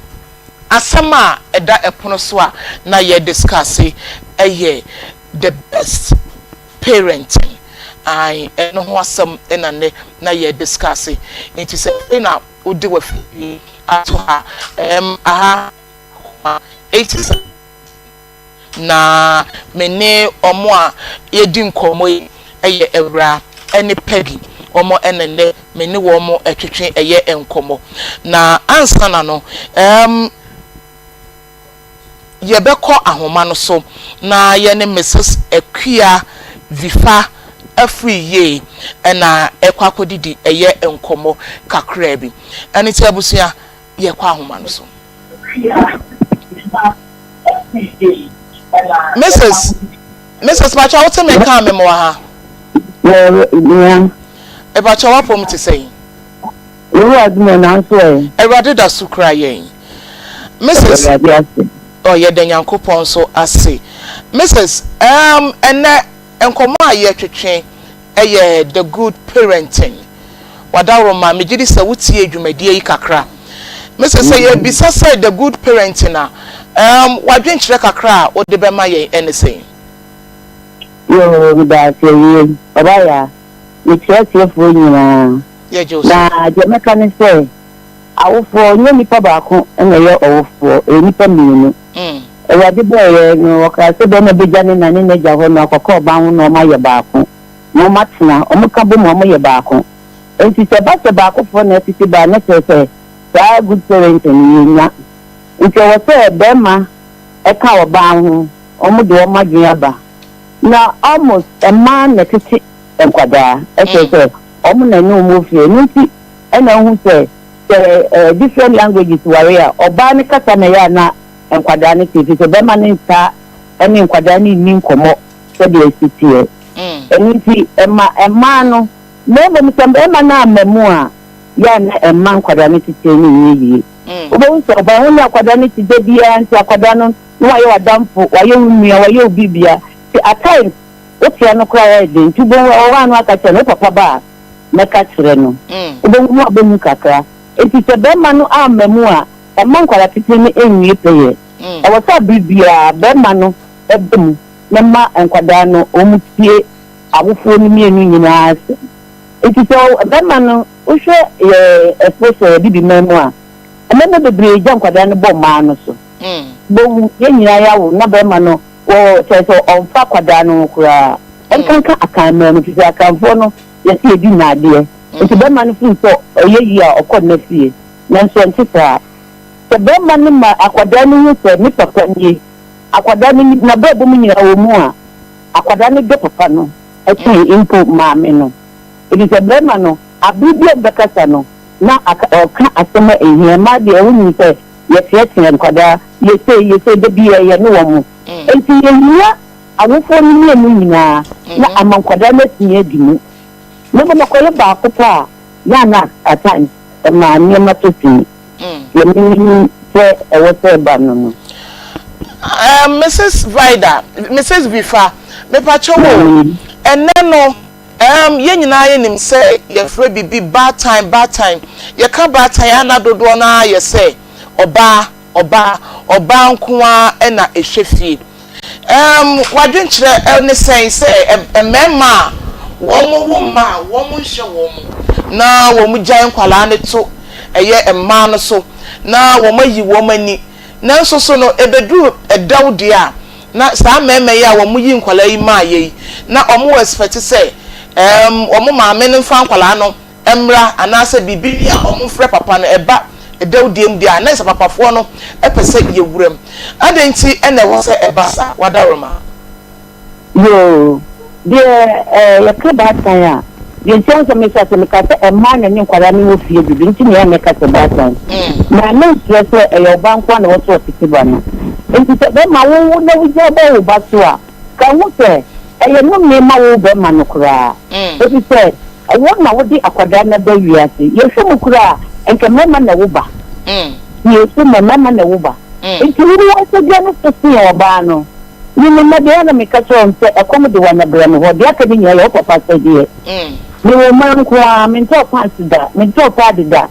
asama eda epono so a na ye discuss eye the best parenting I no ho asam enane na ye discuss it is na odi wa fi ato ha aha 87 na mene omo a yedi nkomo eye ewra ene pegi omo enene mene wo mo etwetwe eye enkomo na ansa na no yebeko ahoma no so na ye ne Mrs. Akua Vifa afri ye na ekwa kodidi eye enkomo kakra bi ani ti abusia ye kwa ahoma no so Mrs. Bacha what me kan me mo ha e bacha wa pom ti say wo admo na so e Ewrade da sukra yen Mrs. Oh ye den yankopon so ase Mrs. ene enkomo aye twetwe eye the good parenting wadawro ma megidi sa wutie adwumadie yi kakra Mrs. say bisa say the good parenting na wadwenkyere kakra o de be ma yen anything yo da se yi obaya ni chese fo nyina ye Joseph na je meka ne say awofo nye nipa baako na ye awofo nipa mienu Ewrade boye no ka se be na bejane na ne neja ho na akoko ba ho no ma ye baako no matena o muka bo mo ye baako enti se ba se baako fo na titi ba na se sa good parent ni nya enti wo se be ma e ka oba ho o mu de o ma gye ba na almost a man na titi enkwada e se o mu na ni o mu fie nti e na hu se different languages warrior oba ni kasa na ya na enkwada ni titi se be ma ni nta eni enkwada ni ni nkomo se de sitie enti ema no mebo msembe ema na amemu a ya na ema enkwada ni titi ni yiyi obo so oba hu na enkwada ni titi bia nti enkwada no wa ye wadamfo wa ye nwua wa ye obibia ti at times o tia no kra ya de nti bo wa no aka che no papa ba na ka kire no obo mu abemu kakra enti se be ma no amemu a ema enkwada titi ni enwie peye e wota bibia be ma no ebemu na ma enkwada no omutie awofo ni mienu nyina ase enti so be ma no o hwe especially bibi memu a ememe bebre ja enkwada no bo ma no so bo ye nyina ya wo na be ma no wo cheso onfa kwada no kura enkanka akan no fisi akanfo no ye se edi na ade enti be ma no fu so oye yi a okọ na fie na nso ntita se be ma no ma akwada no hu se ni papa nie akwada ni na bebo mu nyina wo mu a akwada ni de papa no eti impo ma me no edi se be ma no abibia bekasa no na ka asema ehia ma de ewu ni se ye fiatin akwada ye se de bia ye no wo mu enti ye nyia awofo ni mu nyina na amankwada na tie di mu no mo ko ye ba akota ya na atan ma ni ma to ti ye ni se ewo se ba no Mrs. Vifa me pa chowo eneno ye nyina ye nim se ye frɛ bibi bad time ye ka bad time ana dodo na ye se oba nkoa na ehwefie wadwenkyerɛ ne sen se emema wo mo nhye wo mo na wo mo gyan kwala ne to eye emma no so na wo mayi wo mani na nso so no ebedu edawde a na saa meme ya wo mo yi nkwala yi ma yi na omo expect say omo maame ne mfa nkwala no emra anase bibini a omfre papa no eba edawdiem dia na se papafo no epese yewuram adenti ene wo se eba sa wadaroma yo de yakaba tan ya de ntia so me sa me ka se emma na ne kwara ne wo fie bibi nti ne ya me ka se ba tan na no stress e banko na wo so titiba no nti se be ma wo na wo ja ba wo ba so a ka wo se e no me ma wo be ma no kura nti se wo na wo di akwada na ba wiase ye hwe mu kura enke mema na wo ba ye so mema na wo ba nti wo so bia no so si Obaa no ni me de na me ka so nse Akoma de wana bra no ho de aka bi nya yo papa se de ni wo man ko a me to pass da me to pa de da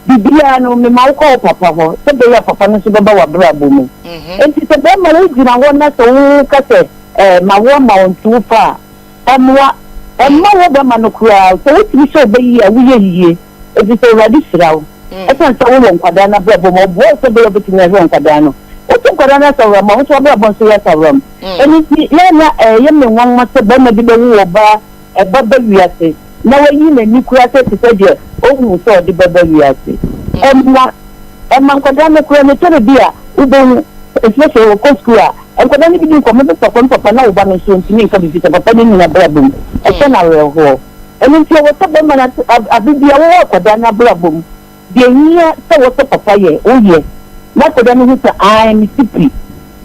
bibia no me ma ko papa ho se de ya papa no so be ba wa bra bo mu nti se be ma wo jira wo na so wo ka se ma wo ma won tu fa amwa emma wo be ma no kura so wo ti so be yi a wo ye yiye eti se radi sirawo esan so wo nkwada na bra bo mo bo se be be ti na wo nkwada no o ti nkwada na so ma wo so bra bo so ya so eni ti na ye me wan ma se be ma bi be wo ba e ba ba wiase na wo yi na ni kura se ti se de o hu so de ba ba wiase emma nkwada na kura ne tere bia u bo especially wo ko school a nkwada ni bi din ko me be papa na wo ba no so ntini nka bi papa ni na bra bo e se na we ho eni ti wo so be ma na abibia wo kwada na bra bo de nia se wo so papa ye o ye na kwada ni hu se ai mi sipi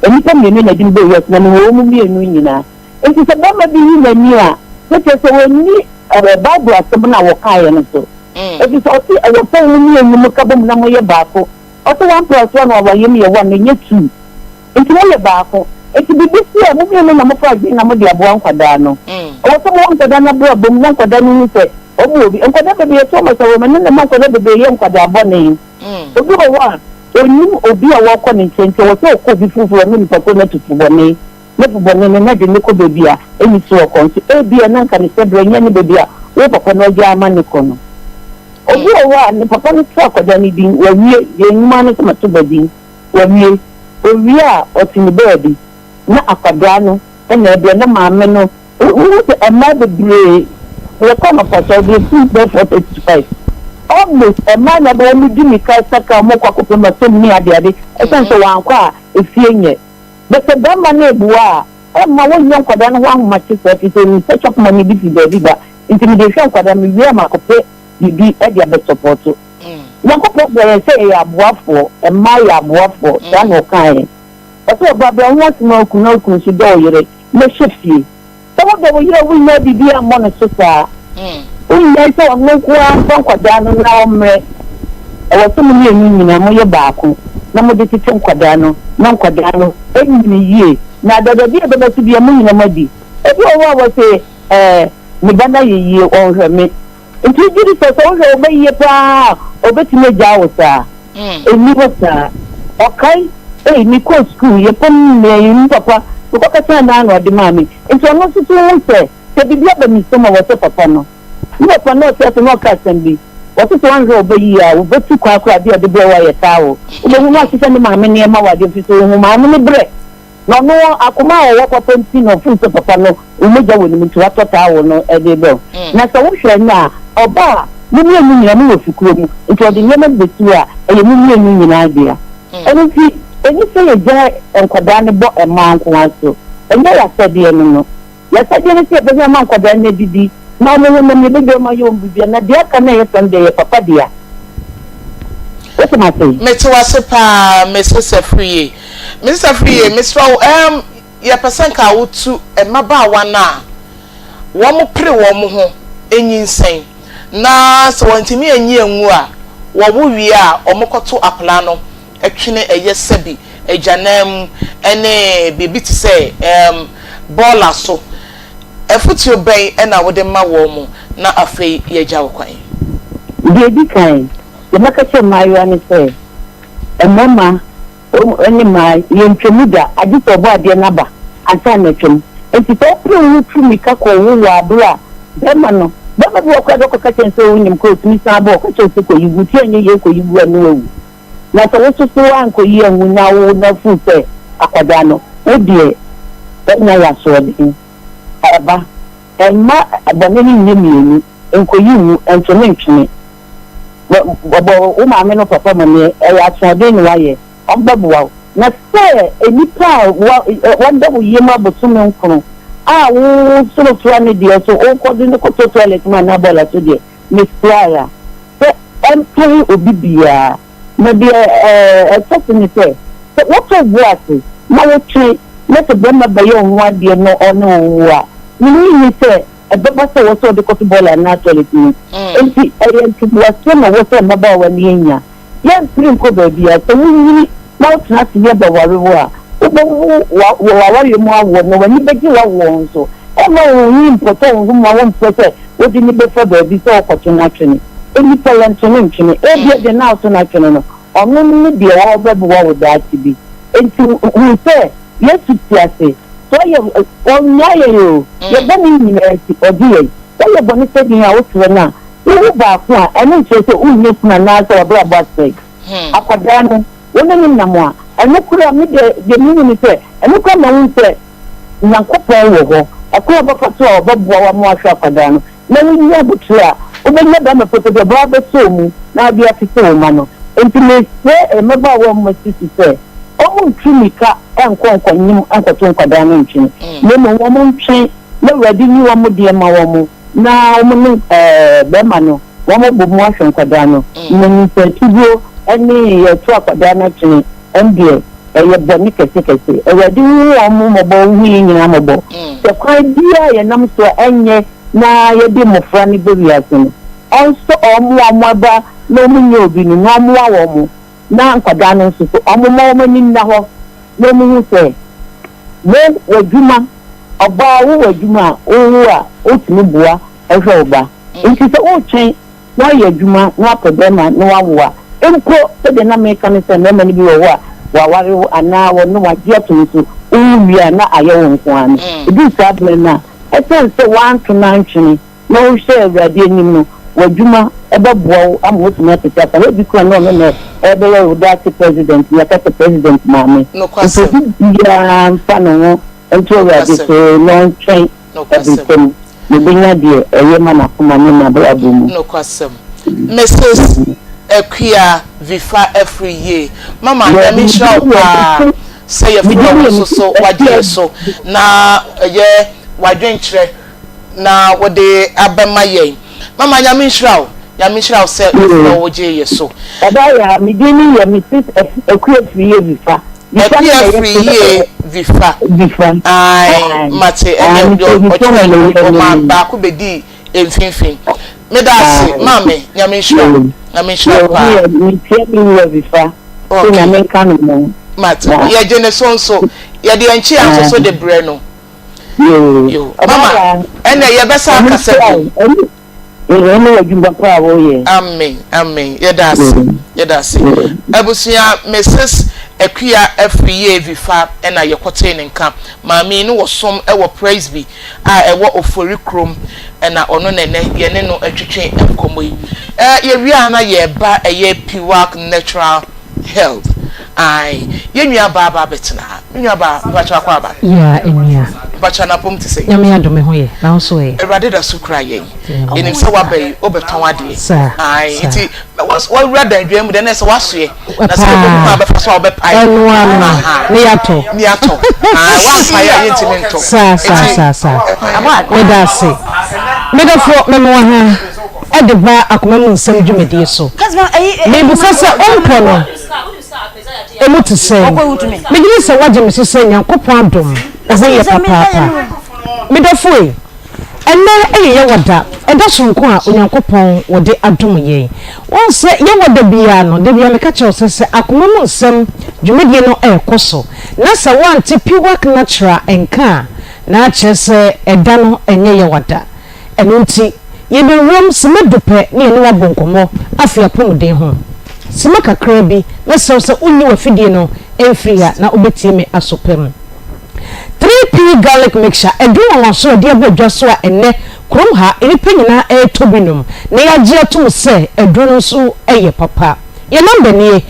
eni pa me na din be yes na ni wo mu mi enu nyina enti se be ma bi yi na ni a se te se wo ni Bible asem na wo kae no so enti so ti wo pa mu mi enu mu ka bom na mo ye baako o to 1+1 wa ye mi ye 1 na nye 2 enti wo ye baako enti bibi si a mu mi enu na mo fa na mo de abo nkwada no o so mo nkwada na bra bom na nkwada ni se obi obi nkwada bebe ye to ma so wo me na ma nkwada bebe ye nkwada abo ne obi wo wa oni obi a wo ko ni nchente wo so ko bi fufu no ni papa na tufu bo ne fu bo ne na de ne ko bebi a eni so ko nso ebi na nka ni se bra nya ni bebi a wo papa no ja ama ni ko no obi wo wa ni papa ni so akwada ni din wa wie ye nyuma no so ma to badin wa wie owi a otini bebi na akwada no na ebe na maame no wo se emma bebre we come for so the food there for 85 almost emma na be mi di mi kai saka mo kwa ko ma so mi ade ade e san so wan kwa efie nye be se ba ma na ebuwa emma wo nyen kwada no wan ma chi so ti so ni se chop money bi fi there ba intimidation kwada mi wi ma ko pe bibi e dia be support na ko pe be se e aboafo emma ya aboafo da no kan e so ba ba won ma ku na ku si do yere me shefie so what do you we know bibi am on so sa we know so no ku an kwada no na omre e wo so mi enu nyina mo ye baako na mo de tete kwada no na kwada no enyi yie na dada bi e be so bi mo nyina madi e bi o wa se mi bana yie o hwe me nti jiri so so hwe o be yie pa o be ti me ja wo sa eni wo sa okay ni ko school ye pon me yin papa ko ka ta na no de mami nti ono so so se bibia ba mi so ma wo se papa no ni papa no se no ka sembi wo so so anjo obayi a wo betu kwa kwa bia de bo wa ye tawo wo be mu ma se ni mami ne ma wa de fi so mu mami ni bre no no Akoma wo papa nti no fu se papa no wo mo ja wo ni mu tu ato tawo no e de be na so wo hwe na Obaa ni mi enu nyina mo fi kuro mu nti o de nyema betu a e ye mi enu nyina bia enti eni se ye ja enkwada ne bo emma nko aso enye ya sabe no ya sabe ne se be ma enkwada ne didi na mo mo me be ma yo mbibia na dia ka na ye sande ye papa dia what am I saying me to wasepa Mr. Safriye Mr. ya person ka wotu emma ba wana wo mo pre wo mo ho enyinsen na so wantimi enyi enwu a wo wo wi a omokoto apla no etwene eye sabi ejanam ene bibi ti se bola so efuti oben ena wo de ma wo mu na afei ye gya wo kwan bibi kan ye makache mayo ani se mama eni mai ye ntwemuda agito obo ade na ba anta na twem enti to pro wu tumi ka ko wo wa bra bema no bema bi okwa do ko ka chen so wunim ko tumi sa bo ko chen so ko yigu ti enye ye ko yigu anu wu na so wo so anko yi enwu na wo na fu se akwada no odie na ya so de aba emma abane ni nyemienu enkoyi entonentwe bo o ma me no papa me e atode ni waye ombabuwa na se enipa wanda wo yema botume nkunu wo solo tuwa ni de so o ko din ko to toilet ma na bola to de miss Clara se empty obibia na de test ni se what of what na wo twe na se be ma baye ohun ade no ono wa ni se ebeba se wo so de ko to bola na toilet ni enti was na wo se ma ba wa ni nya yan prim ko ba bia so wi na o tna se ba wa rewo a wa yemu awo no wani beji wa wo nso e ma wo ni important wo ma wo mpese wo di ni be fa ba bi so okoto na twene eni talent no ntwene e bia de na so na twene no onu ni de wa ba bi wa da ti bi enti wo se yesu tiase so ye onya ye yo ye ba ni university odi so ye bo ni se bi a wo tire na wo ba ko a eni nche se unye kuna na so bra ba se akwada no wona ni namwa enu kura mi de mi ni se enu kura ma won se nyankopon wo ho akura ba fato a ba bua wa mo ahwa akwada no na ni nya butua obenya ba me foto de ba be so mu na bia fite o ma no enti me se me ba wo mo sisi se o mu ntrimika enko nyim ankoto akwada no ntwin me mo wo mo ntwin na wadi ni wo mo de ma wo mo na wo mo be ma no wo mo bo mo ahwa akwada no ni se tugo ani ye to akwada na twin ndie ye boni kese ewadi wo mo mo bo wi nyina mo bo se kwa dia ye nam so enye na ye di mo fra ni be wiase no onso omo amaba no mu nye obi ni no mo awo mo na nkwada no so omo mo ni na ho no mu se wo waduma Obaa wo waduma owo a otimi bua ehwe oba nti se o twen na ye adwuma na apodema na wawo enko se de na meka ne se na mani bi wo a waware ana wo no wagia to so uwia na aye wo nko an ebi sable na esense wan to nanchini na o hye awrade anim no wadwuma ebeboa am wo tuma tete asa we bi ko na no na ebe wo dati president ya kata president mame no kwase ya mfano ento awrade so no train everything the binya de eye mana kuma me na bra bu mu no kwase Mrs. Ekia Vifa every year. Mama, let me show say your friend so wadi so na ye wadwenkyere na wode abema ye. Mama Yamishrao say no woje ye so. Aba ya midini ya Mrs. Ekia every year Vifa. Ekia every year Vifa. Ai mate enyo ma ba ku bedi emfinfin. Medasi mame Yamishrao pa mi tiemi Vifa. So na men kan mo. Mate ye jene so ye de enchi aso de bre no. Yo mama ene ye besa akase ene wajumba kwa wo ye. Amen yedasi abusia Mrs. Ekia every year Vifa ena ye kote ne nka maami no wosom e wo praise bi a e wo ofori krom ena ono nene ye ne no atwetwe enkomo yi ye wi na ye ba ye pure natural health ai ye nua ba betena nua ba bacha kwa ba ya enua bacha na pom ti say nyame adome ho ye na so ye erade da sukra ye enim se wa bai obeton ade ai iti wa rada dwem de na se waso ye na se obeton abefa so obepai enua ni yato ai wa pa ya ye ntimento sa medase medafo memo ha edeba akoma mu nsam dwumedie so me bu sasa onko no emutu se me gidi se waje me sese nyankopon adom ehoye papa medafo enne ye wada eda sonko a onyankopon wode adom ye won se ye wada bia no de bia me ka che sese akoma mu nsam dwumedie no ekoso na se wante pure natural enka na chese eda no enye ye wada enunti ye be rom semedope ne ene wabonkomo afia pomden ho sima kakra bi na se unyi wafidie no emfria na obetime asopem 3p garlic mixture edu won so de abodwa so a enne krom ha enipa nyina etobinum na yagie atum se edu no so eye papa ye number nie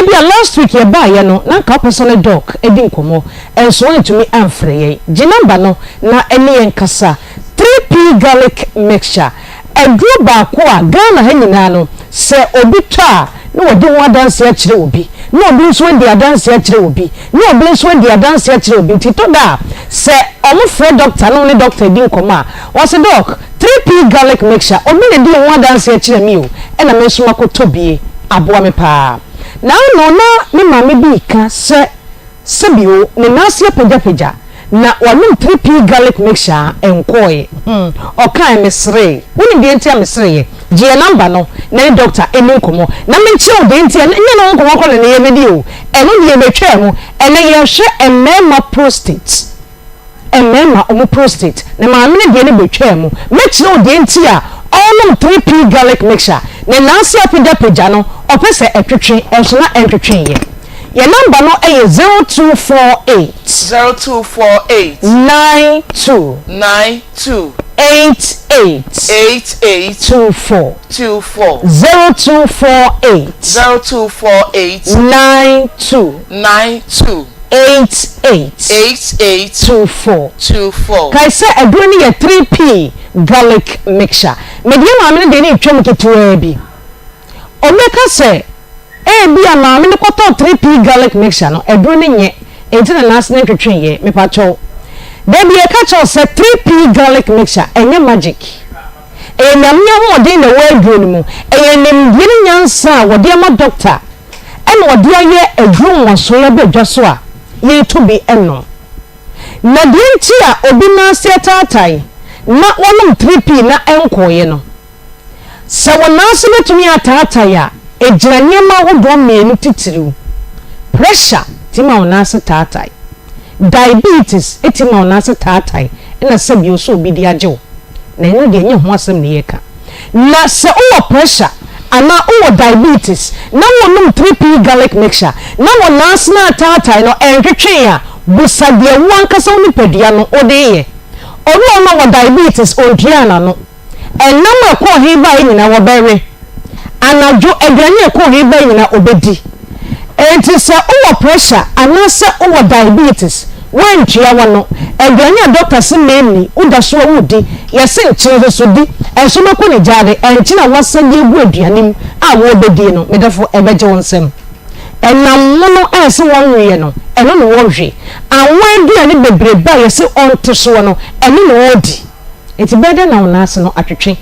bia last week ye ba ye no na ka personal doc edi nkomo enso ntumi amfre ye gi number no na ene ye nkasa 3p garlic mixture edru ba ko a Ghana ha nyina no se obi twa no wode ho adanse a kire obi no obi nso wode adanse a kire obi no obi nso wode adanse a kire obi tito da se omufre doctor no ne doctor di nkoma o se doc 3p garlic mixture obi ne di ho adanse a kire mi o e na me so makoto bie aboa me pa na no na me mama bi ka se sebio ne nase pagya na wanum 3p garlic mixture enkoe o kan mesre woni de ntia mesre je number no na doctor enu nkomo na me nche o de ntia nye no nkomo ko ne ye medi o enu ye betwa mu ene ye hwe emema prostate emema omo prostate na ma me de ne betwa mu me kire o de ntia onum 3p garlic mixture na nase apagya no opese etwetwe enso na entwetwe ye your number no is 0248 92 88 24 0248 92 88 24 kai say adoni ye 3p garlic mixture medium amene de ni twem ketewa bi omeka say bia ma me koto 3p garlic mixture no edro ne nye enti na last night twetwe ye me pa cho de bia ka cho se 3p garlic mixture enye magic nyamnya ho de na wa edro ni mu nim yiri nyansa wo de ma doctor ene wo de aye edro nwaso ya bedwa so a ye to bi eno na de nti a obi na se tatai na wonom 3p na enkoye no se wona se betumi atatai a ejiranye ma wodo menu titiriu pressure tima onase tatai diabetes etima onase tatai ina sebi oso obi di ajewo na eno de enye ho asem ne yeka na se o pressure ana o diabetes na wonum 3p garlic mixture na wonase na tatai no entwetwe a busade wankasa woni padua no ode ye ono no wo diabetes ontua no enam akọ hiba nyina wo bere anajo egranye ko hiba nyina obedi enti se o pressure anase o diabetes wentwa wono egranye doctor se memi uda so wudi yese nkyere so di enso mako ne jade enti na wasani egu aduanim a wo obedi no medafo ebeje wonsem enam no ense wonwe no eno no wohwe anwa aduane bebreba yese onto so no eno no odi enti bede na onase no atwetwe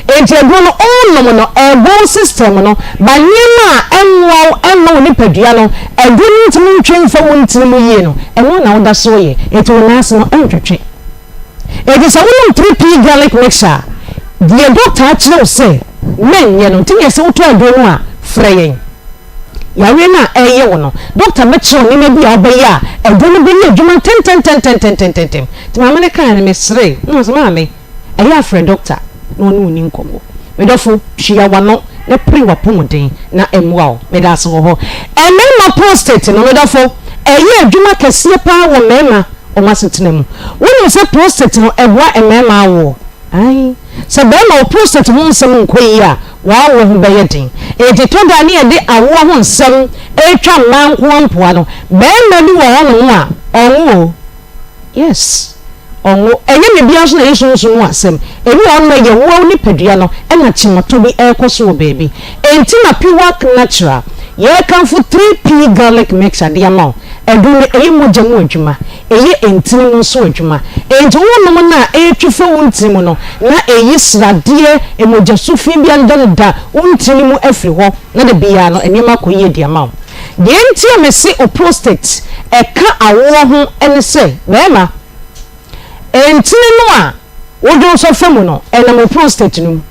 enti ego no onno no ego system no banyema enwo ni padua no ego ntimi ntwemfa wontimi yie no eno na woda so ye enti onase no entwetwe enti so wonum 3p garlic mixture the doctor actually say men ye no tinye se woto ego no a freyen yawe na eye wo no doctor meche ni na bia obeya ego no be ni adwuma 10 ti mama ne kan me sre no so mama eya frɛ doctor no no ni nkomo medofo hia wano ne pre wapomoden na emwa medase wo ho emema prostate no medofo eye adwuma kese pa wo mema o masetena mu woni se prostate no ebwa emema wo ai se be ma prostate ho nsem nkoyi a wa wo ho beyedin eti to da ne de awo ho nsem etwa manko ampoa no be ma bi wo no a onwo yes onwo enye me bia so na yesunsun asem ebi on na ye wo ni padua no e na chimato bi ekoso baby enti na pure natural ye kan fu 3p garlic mixture dia ma edu eyi moja mu adwuma eyi enti no so adwuma enti wonnom na etwefo wontimu no na eyi srade emoja sufi bia da wontini mu afri ho na de bia no enema koye dia ma de enti amese o prostate e ka awo ho ene se bema entini no a wodo so famu no enam prostate no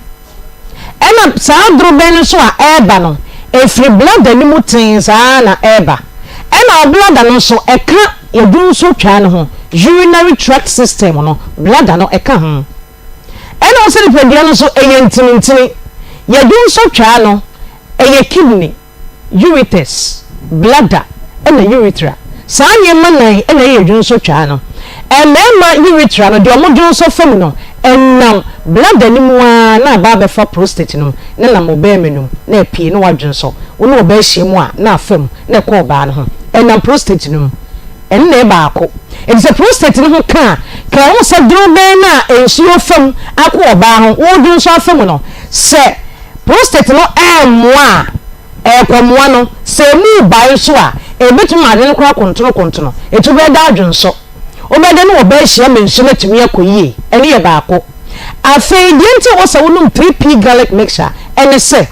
enam saa drobe no so a eba no efri blood ani mutin saa na eba ena blood no so eka yedun so twa no ho urinary tract system no blood no eka ho ena so de pedia no so eyentintini yedun so twa no eye kidney ureters bladder ena urethra saa nyema nan ena yedun so twa no emema urethra no de omodun so fam no enam blood animu na ba be fa prostate no na na mobe menum na epie no wadwen so wo no oba hyiemu a na afam na ko ba no ho enam prostate no en na ba akọ it is a prostate no ka ka wo se duro ben na ensuo fam akọ oba ho wo dun so afam no se prostate no moa ekomoa no se mu bai so a ebetum ade no kra kontono etu be da adwonso obede no oba hia mensu metumi akoyie ene ye baako afei de nti wo se wonum 3p garlic mixture ene se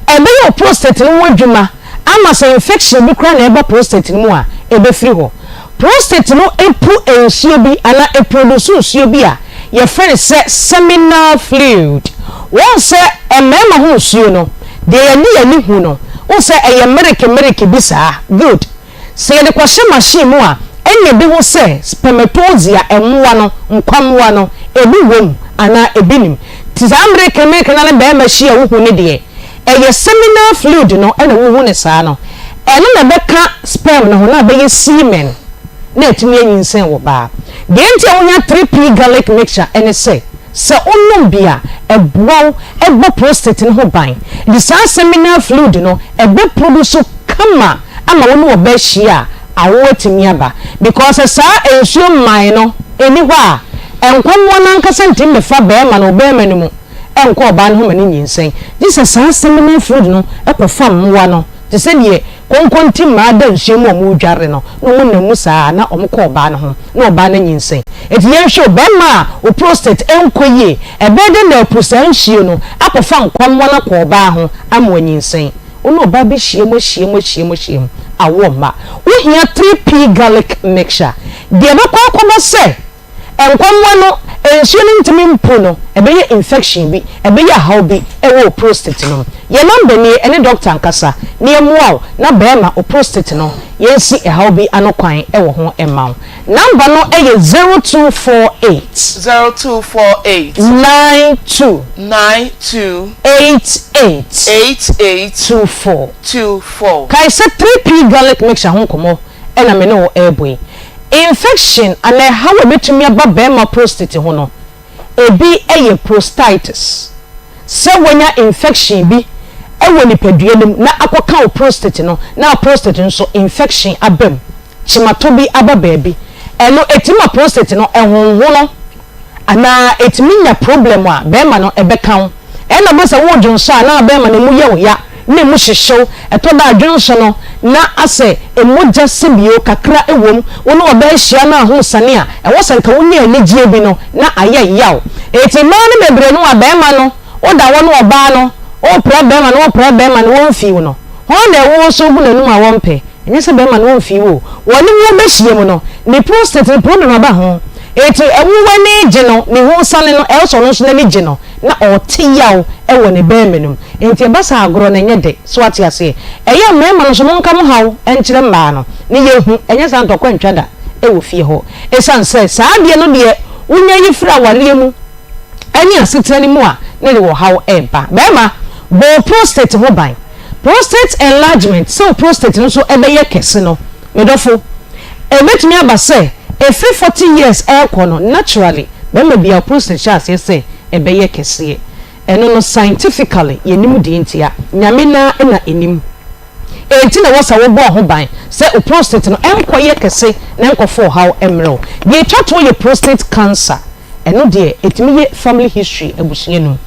ebe your prostate no wadwuma ama se infection bi kra na eba prostate no mu a ebe firi ho prostate no epu ensuo bi ana eproduce ensuo bi a ye friend se seminal fluid won se emema ho ensuo no de ye ni hu no won se eye mereke bi saa good se de kwahye machine mu a enye bi wo se spermatozoa enwa no nkwamwa no ebi wom ana ebinim ti za mereke na be machine wo hu ne de eye seminal fluid no ena wo hu ne saa no ene na beka sperm no ho na be semen na etumi anyinsen wo ba de ntia wonya 3p garlic mixture ene se onum bia eboa ebo prostate no ho ban the seminal fluid no ebe produce kama ama wo no oba hia awo etimi aba because saa ensuo man no eni ho a enkwamwo na nkasa ntim mefa be ma no be ma no mu enko oba no ho mani nyinsen this saa seminal fluid no ekofam mwa no te se die konkonti ma da nsuo mu omu dware no no mu namu saa na omko oba no ho na oba na nyinsen eti yen hwe be ma o prostate enkoye ebede na opusa nsuo no akofa nkwamwa na ko oba ho amwa nyinsen ono oba be hie awo ma wo hia 3p garlic mixture de be kwa se enkwamwa no ensuo ni ntimi mpo no ebeye infection bi ebeye haw bi ewo prostate no ye number ni ene doctor nkasa ni emuaw na bema o prostate no yensi haw bi anokwan ewo ho emaw number no eye 0248 92 88 kai se 3p garlic mixture ho komo ena me no eboy infection and how we betumi aba bema prostate ho no ebi eye prostatitis se wonya infection bi ewo nipadua nim na akoka o prostate no na prostate nso infection abam chimato bi aba baabi eno etima prostate no ehonho no ana etimi nya problem a bema no ebeka ena bo se wo dwonso a na bema no mu ye wo ya ne mu hyehyew eto da adwonso no na ase emoja sebio kakra ewom wono oba hia na ho sane a ewo sanka wonya anegye bi no na aye yaw eti ma ne bebre no abema no oda wono oba no o problem no won fi wo no ho na ewo so gu nanu a won pe enye se bema no won fi wo woni wo be hie mu no ne prostate problem aba ho eti ewo wani gye no ne ho sane no elso no so na ne gye no na otiyaw ewo ne bemenum enti basa agro na nyede so ati ase eya mema no so monka mo haw enkire mba no ne yehu enye san to kwantwada ewo fie ho esanse saa de no de wonya yifra wale mu ani asetani mu a ne de wo haw eba bema bo prostate ho ban prostate enlargement so prostate no so ebeye kese no medofo ebetumi abase every 40 years ekono naturally bema bia prostate chance say ebeye kese eno no scientifically yenim de ntia nyame na enim enti na wasa wo bo ho ban se o prostate no enkoye kese na enkofo how emro ye twato ye prostate cancer eno de etimi ye family history abusuye no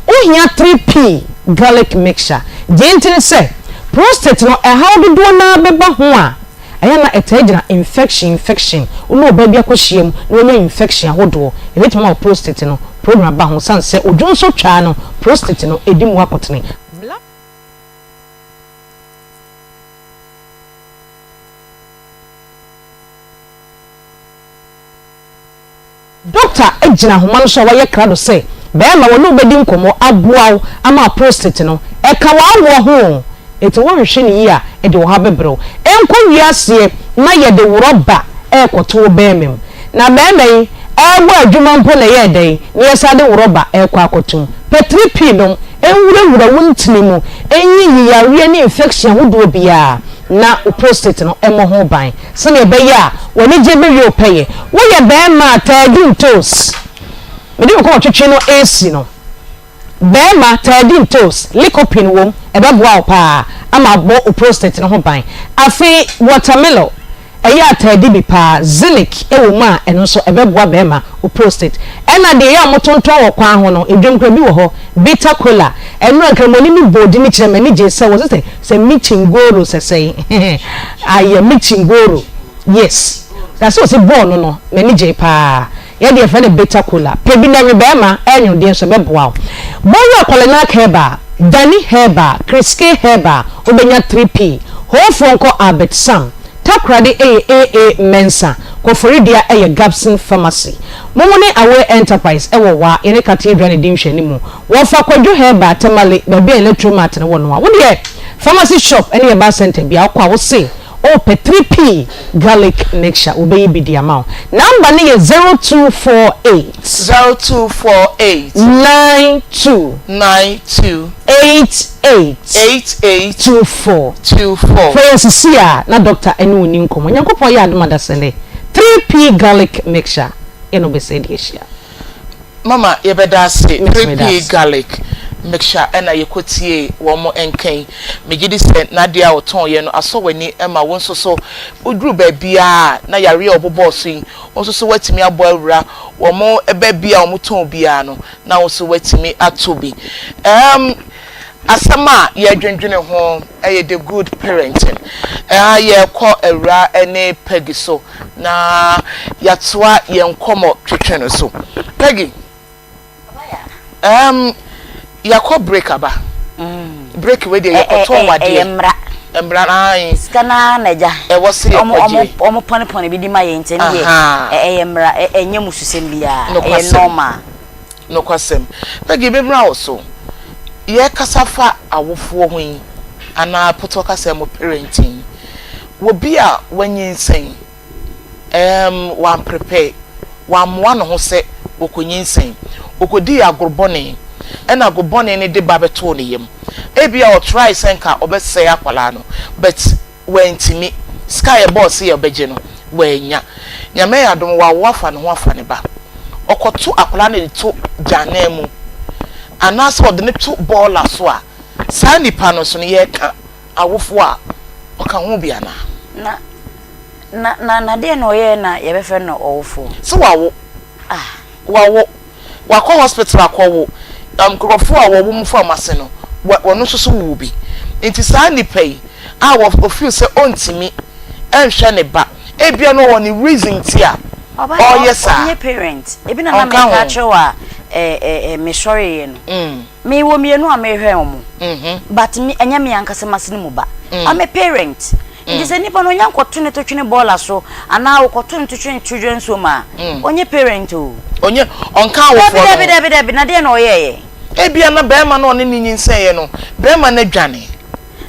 ohia 3p garlic mixture je enti se prostate no how do na beba ho a aya na etagina infection uno oba bia kohiem na onya infection ahodo ebetima o prostate no program ba ho sanse odwonso twa no prostate no edimu akotene doctor ejina homa no so waye krado se be ma wono obedi nkomo aboaw ama prostate no eka wa ho eti won hwe ni ya e de wo ha bebrew enko wiase na ye de rubber e koto bemem na bemem agbo adwuma mpo na ye den ni yesa de rubber e kwa akotum petripi no enwura wontini mu enyi yare ni infection hodo bia na prostate no emo ho ban se na be ya woni je be wi opeye wo ye be ma tadin toes me de ko twetwe no AC no be ma tadin toes lycopene wom ebe boa opa ama bo prostate no ho ban afi watermelon eya atadi bi pa zinc ewo ma eno so ebeboa bema o prostate ena de ya motonton wo kwan ho no edwemkra bi wo ho bitter cola eno akremoni mi bodi ni kire mani je se wo se michingoro sesei aye michingoro yes that's what say born no mani je pa ye de friend bitter cola pe bi na bema enyo de so beboa boyo akolena keba Danny Heba, Kriske Heba, Obenya 3P, Hofonko Albert Sam, Takradi AAA Mensa, Koforidia Aya Gabson Pharmacy. Momone Away Enterprise, Ewa, in a cathedral redemption anymore. Wafa Kojo Heba, Tamale, Baby Electromat and 1 1. What the pharmacy shop, any about center, be aqua will say. Oh, 3P garlic mixture obey be the amount. Number is 0248 0248 92 88 24 Friends see na doctor enu ni nkomo. Nyankopon ya adoma sele 3P garlic mixture eno be said here. Mama yebeda say 3P garlic mixture ena yekotie wo mo enkan megidi se na dia oton ye no aso wani ema wonso so oduru ba bia na yare obobo so yi wonso so watimi abo awura wo mo eba bia wo ton bia no na wonso watimi atobi asama ye dwendwene ho the good parenting ye ko awura ene Peggy so na yatoa ye nkomo twetwe no so Peggy Yako break aba. Break we dey yakoto wade. Emra ai. Skana naja. E wo se omo pone bi di ma ye ntene ye. Emra enye mususem bia. E normal. No kwasem. Pegi bebra wo so. Ye kasafa awofo ho yi. Ana poto kasem parenting. Wo bia wanyinsen. Wan prepare. Wan moa no ho se okonyinsen. Okodi agorbone. Ena go bone ne de babeto ne yem ebia o try senka obese akwala no but wentimi sky boss ye obeje no wenya nyame yadom wa wafa ne ho afa ne ba okoto akwala ne to jana mu anase od ne to baller so a sa nipa no so ne ye ka awofo a oka ho bia na de no ye na ye be fe no owofo so wawo wakọ hospital akọwo krofo a wo mu fa mase no wono so wo bi enti saa nipa yi a wo feel say ontimi enhwe ne ba ebia no woni reason ti a oh yes sir onye parent ebi na make achewa me sorry ye no me wo mienu a me hwe omo but me enya me ankase mase no mu ba I'm a parent it is nipa no nyankoto ne to twene baller so ana akoto ne to twene children so ma onye parent o onye onka wo for be na de na oyeye ebia na bema na one nyinsen ye no bema na dwane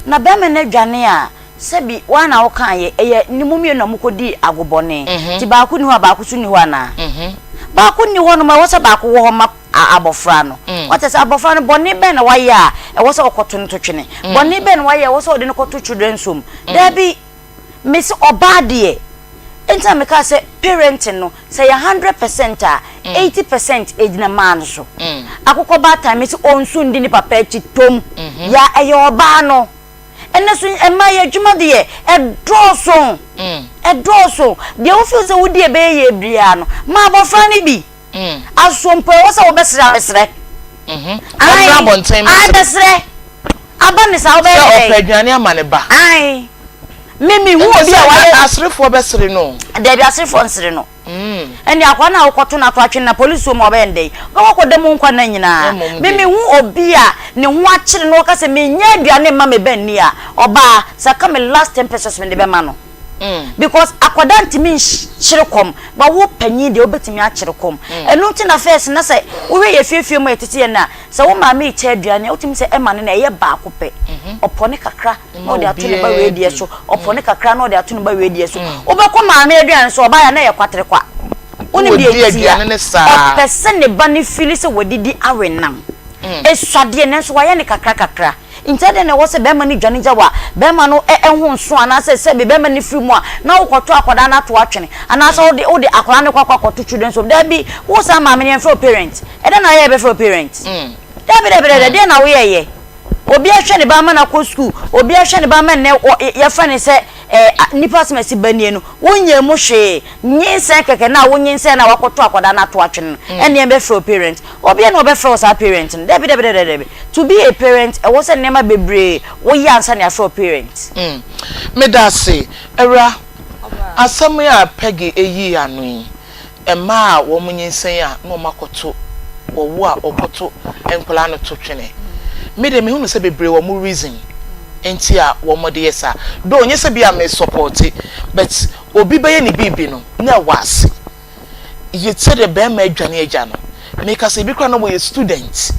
na bema na dwane a sebi wana wo kan ye ni mumie na mukodi agobone ti ba ku ni ho ba ku su ni ho ana ba ku ni ho no ma wo se ba ku wo ho ma abofra no what is abofra no boni be na waye a e wo se okoto ne to twene boni be na waye wo se odi ne koto children som da bi miss Obaa de enta me ka say parenting no say 100% a 80% ejina man so akoko ba time miss onsu ndi ni papa echi tom ya eye Obaa no ene so ema ye adwuma de e droso de wo feel say wo de be ye bria no ma abofra ni bi asompo wo se wo besre Abra bonten ai besre abane sa wo be opedwane amane ba ai mimi hu obi a waye asrefo besre no de bi asrefo nsre no eni akwa na akoto na to atwe na police wo mo be ndey go ko dem nkwa na nyina mimi hu obi a ne hu akire no ka se me nya aduane ma me ben ni a Obaa saka me last 10 pesos me de be ma no because akoda ntimi hyerekom ba wo panyi de obetimi akyerekom enu nti na first na say wo we ye fiefie mu etiti na say wo ma me che aduane otimi say ema ne na ye ba akope opone kakra no de atu ne ba we die so opone kakra no de atu ne ba we die so wo be ko ma me aduane so Obaa ya na ye kwatere kwa woni bi aduane ne sa opese ne ba ne fili se wodidi awenam eswade ne so wa ye ne kakra intende na wo se bema ni dwane jawa bema no ehun nso ana se bema ni free mu a na wo kwoto akoda na to atwene ana so wo de akoda ne kwakwa kwoto children so da bi wo sa ma me for parent ede na ye be for parent da bi na wo ye obi ahwe ne ba ma na ko school obi ahwe ne ba ma ne ye fa ne se nipa smesi banie no wonye mu hwe nyinse keke na wonyinse na wakoto akwada na to atwe ene e be for parent obi na obe for sa parent debi to be a parent e was nema bebre wo yi ansa na for parent me da say era asam ya pegi eyi anu yi ema wo munyinse a no makoto wo a okoto enkola no to twene me de me hunu se bebre wo mu reason enti a wo mode yesa do onye se bia me support but obi beye ni bibi no na wase yetse de be ma adwane agya no make us bi kra no we student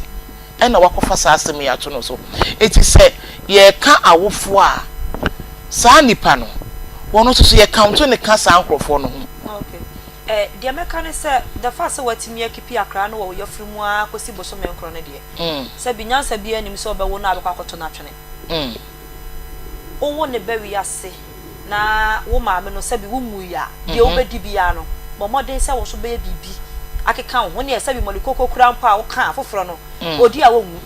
ena wakofa sa asem ya to no so eti se ye ka awofo a sa nipa no wono so ye count ne ka sa ankrofo no ho okay dia meka ne se the first watimi akipi akra no wo yofrimu a kosi boso menkro ne de se binyansa bia nim se obewo na abekwa koto na twene owo ne bewi ase na wo maame no se bi wo muya de obedi bia no bo modern se wo so be bibi akeka wo ne se bi molikoko kura mpa a wo kan afoforo no odi a wo mu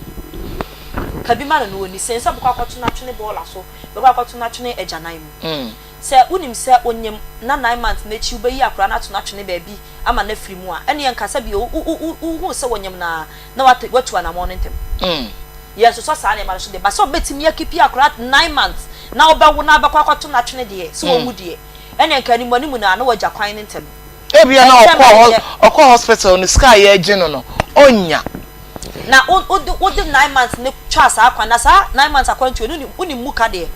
kabi ma no ni sense abekwa koto na twene bola so bekwa koto na twene ejanan mu se unim se onyem na 9 months na chi ubeyi akura na to na twene baabi ama na firi mu a ene yen kasa bi hu se wonyem na watu ana morning tem yes so sa na ma so de ba so betimi akipi akura 9 months na obawo na abakwa kwato na twene de so wo mu de ene yen kani mu na wagya kwan ne tem ebia na okọ hospital ni sky ye gye no onya na o de 9 months ne twa sa akwa na sa 9 months akwa ntwe uni muka de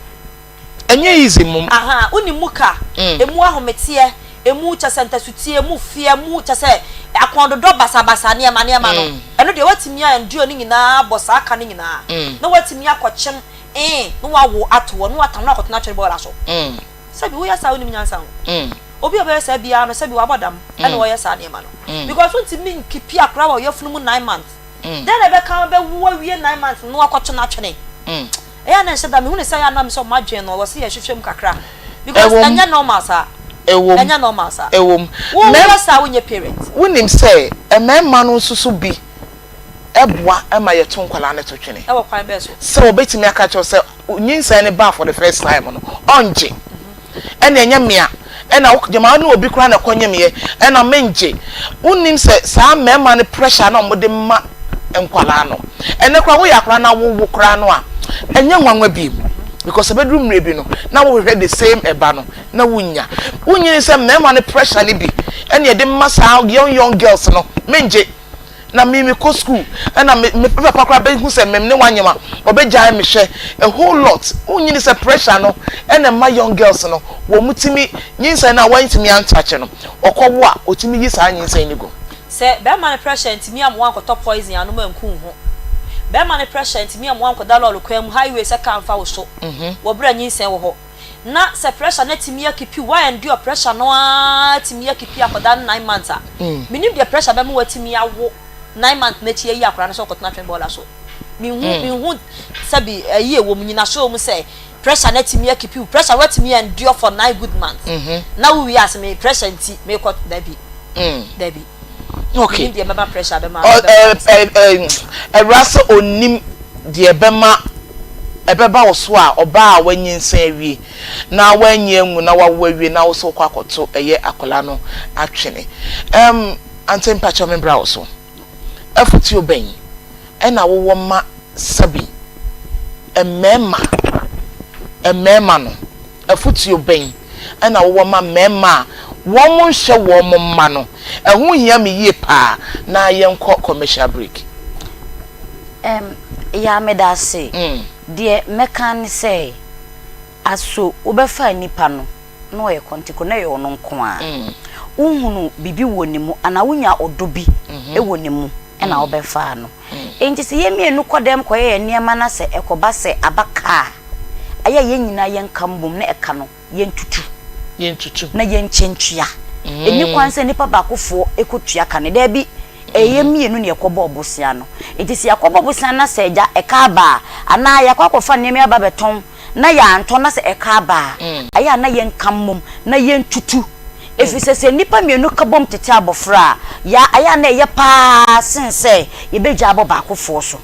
enye easy mum aha uni muka emu ahomete emu chasenta sutie emu fie mu chase akondodo basabasa ne ma no eno de watimi a nduo ni nyina bosa aka ni nyina na watimi akokyem no wawo ato no watam na akoto na twere bola so sabi wo ya sa uni nyansa obi obe sa bia no sabi wabodam eno wo ya sa ne ma no because untimi nkipi akra wo yefunu mu 9 months then ebe kan be wo wie 9 months no akoto na twene eya na sheda me hu ne say anam so madwen no wo se ye hwehwem kakra because anya normal sa anya normal sa wo sa wo nye parent wonim say emema no susu bi eboa ema ye to nkwala ne to twene wo kwan be so so obetimi aka cho say nyinsa ne ba for the first time no onje ena enya mea ena jema no obi kura na kwanyem ye ena menje wonim say sa mema ne pressure na mo de ma nkwala no ene kura wo yakra na wo kura no a enya nwanwa bi because bedroom rebi no na wo hwe the same eba no na wunya wunyi se mema ne pressure ne bi ene ye de masa young girls no menje na me ko school na me papa kra be hu se mem ne wanyema obegya me hwe a whole lot wunyi se pressure no ene ma young girls no wo mutimi nyinsa na wantimi antache no okwo a otimi yi sa nyinsa ni go se be ma ne pressure ntimi am wan ko top poison anu manku ho be ma ne pressure ntimi am wan ko dalolo kwam highway se kan fa wo so wo bra nyinsa wo ho na se pressure na timi akipi why and your pressure no timi akipi akoda 9 months a minim the pressure be ma watimi awo 9 months na chi yi akora na so ko tena twen bola so mi hu sabi ayi ewo mu nyina so mu say pressure na timi akipi pressure watimi endure for 9 good months now we as me pressure nti me ko Debbie okay the mama pressure be ma rasa onim de bema ebeba wo so a oba a wanyinsa awie na wanye ngu na wawo awie na wo so kwa akoto eye akola no atwene antem pacho membra wo so afuti oben ena wo ma sabi emema no afuti oben ena wo ma mema wo hye wo ma no ehu hia me yie pa na yenko commercial break ya medase de mekan say aso obefa nipa no no ye kontiko na ye ono nko a unhunu bibi wonimu ana wunya odobi ewonimu na obefa no enti se yemienu kodem koye niema na se ekoba se abaka aya yenyina yenkambum na eka no yentutu na yenchentua eni kwanse nipa bakofo ekotua kane da bi eyemienu ne ekoba obosia no enti se yakoba obosia na se eja eka ba ana yakwakofa nemi aba beton na ya anto na se eka ba aya na yenkambum na yentutu efisese nipa mienu kabom tete abofra ya aya na ye pa sense ye beja abo bakofo so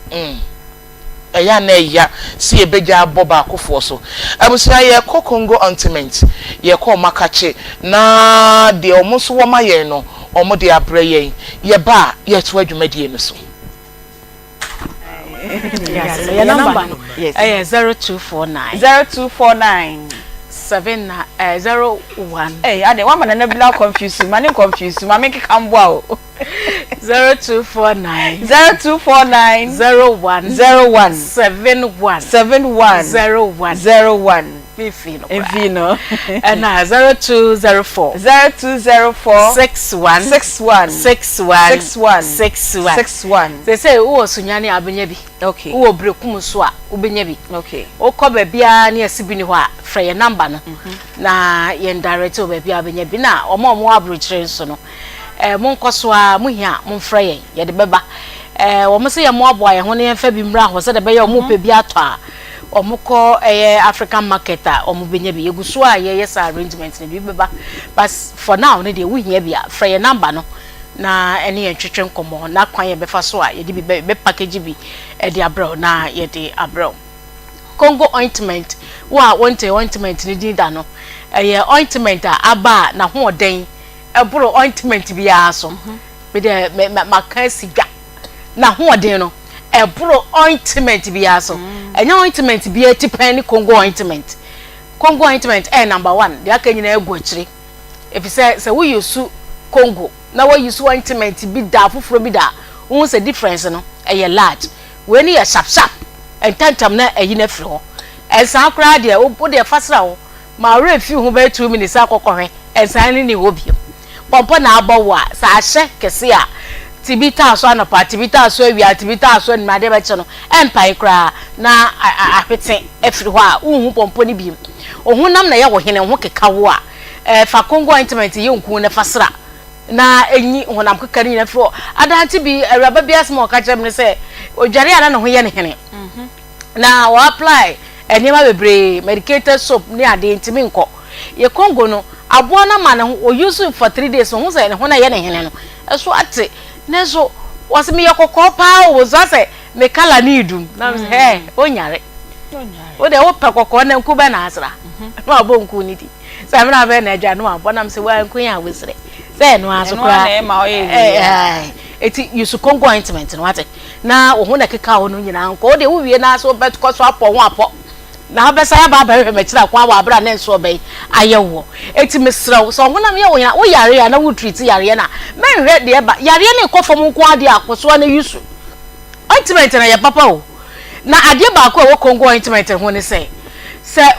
eya na eya si ebeja boba akofo so abusia ye ko Congo ointment ye ko makache na de omo so woma ye no omo de abre ye ye ba ye to adwumadie no so. Yes, your number. Yes. 0249 701. Hey, I want man na bila confuse man confuse ma make am boa 0249 01 71 Enfino. And 0204 61. They say who sunyani abenyebi. Okay. Who brekum so a ubenyebi. Okay. O ko ba bia na asibini ho a frɛ ye number no. Na ye direct o ba bia abenyebi na omo abrochire nso no. Mon koso a muhia mon frɛ ye ye de beba. Omo se ye mo aboa ye ho ne yemfa bi mra ho se de be ye omo pe bi ato a omuko African market a omu benye bi eguso a ye yes arrangement ne bi beba but for now ne de wo hia bia fra ye number no na ene ye twetwe nkomo na kwan ye befa so a ye de bi be package bi e de abro na ye de abro Congo ointment wa want ointment ne din da no ye ointment a aba na ho oden e bro ointment bia so be de makan siga na ho oden no ebro ointment bia so enya ointment bia tipani Congo ointment number 1 de aka nyina egu akire if say we use Congo na we use ointment bi da foforo bi da won say difference no e large we ni sharp entantam na eyi na firi ho ensan kra de o de fasra ho ma refi ho be 2 minutes akokohwe ensan ni wo bi pompo na abawo a sa ahye kese a tibita so na pa tibita so awia tibita so ni made be che no empai kra na ahwete efiri ho a unhu pompo ni bi ohunam na ye wo hene ho kekawo a fa Congo ointment ye nku na fasra na enyi honam kekari na fo adanti bi awraba bia smo ka kire me se odware ana na ho ye ne hene na wa apply enima bebre medicated soap ni ade ntimi nko ye Congo no abo na ma na o use for 3 days ho se ne ho na ye ne hene no eso ate nezo was me yakoko pa wo so say me kala ni idum na me hey onyare o de wo pekoko na nku be na asra ma abo nku ni di say me na be na adwa no abo na me say wa nku ya wesre say no asokra eti use Congo ointment no ate na wo ho na keka ho no nyina nko o de wo wie na so bet ko so apo ho apo na be say ba ba me kira kwa wa abra na nso be ayewo eti mesra so ho na me wo nyina wo yare ya na wo treat yare na me hwe de ba yare na ekofom nko ade akoso na yusu ointment na ye papa o na ade ba ko wo Congo ointment ho ne say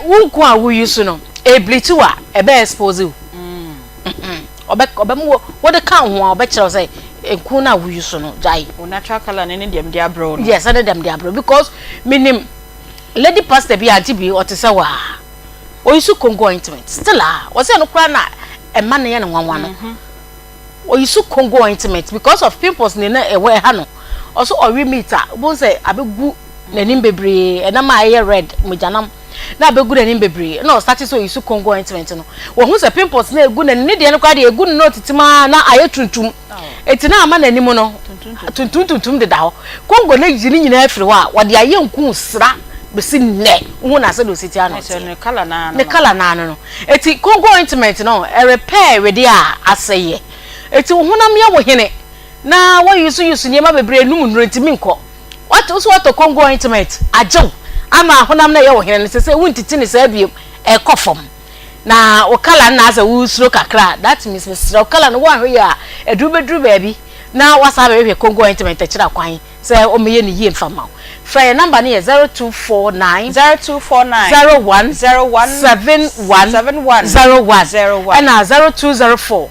wo nko a wo yusu no e bleach wa e be expose o obe mo wo de kan ho a obe kire say enku na wo yusu no jai o natural color ne dem dia bro no yes ade dem dia bro because minim lady pastor bi antibi otese wa o yusu Congo ointment still o say no kra na e ma ne ye ne nwanwa no o yusu Congo ointment because of pimples ne na ewe ha no also o wi meat a bo say abegu nanim bebre e na ma ye red mujanam na abegu nanim bebre na o start so yusu Congo ointment no wo hu say pimples na egu nanim de no kwa de egu no titima na aye tuntum eti na ama nanim no tuntum de da ho Congo na yiri nyina afiri ho a wo de aye nku sra besi ne hu na se do siti ano ne kala na no eti Congo ointment no e repair we dia aseye eti hunam ya wo hene na wo yusu nyema bebre num nrentimi nko what Congo ointment ajew ama hunam na ya wo hene se wuntiti ne sa biem e kofom na o kala na asa wo suro kakra that means o kala no wo ahwe ya eduru baabi na wasa be Congo ointment kira kwan se o meye ne yie mfama Fire number ni 0249 01 71 01 and 0204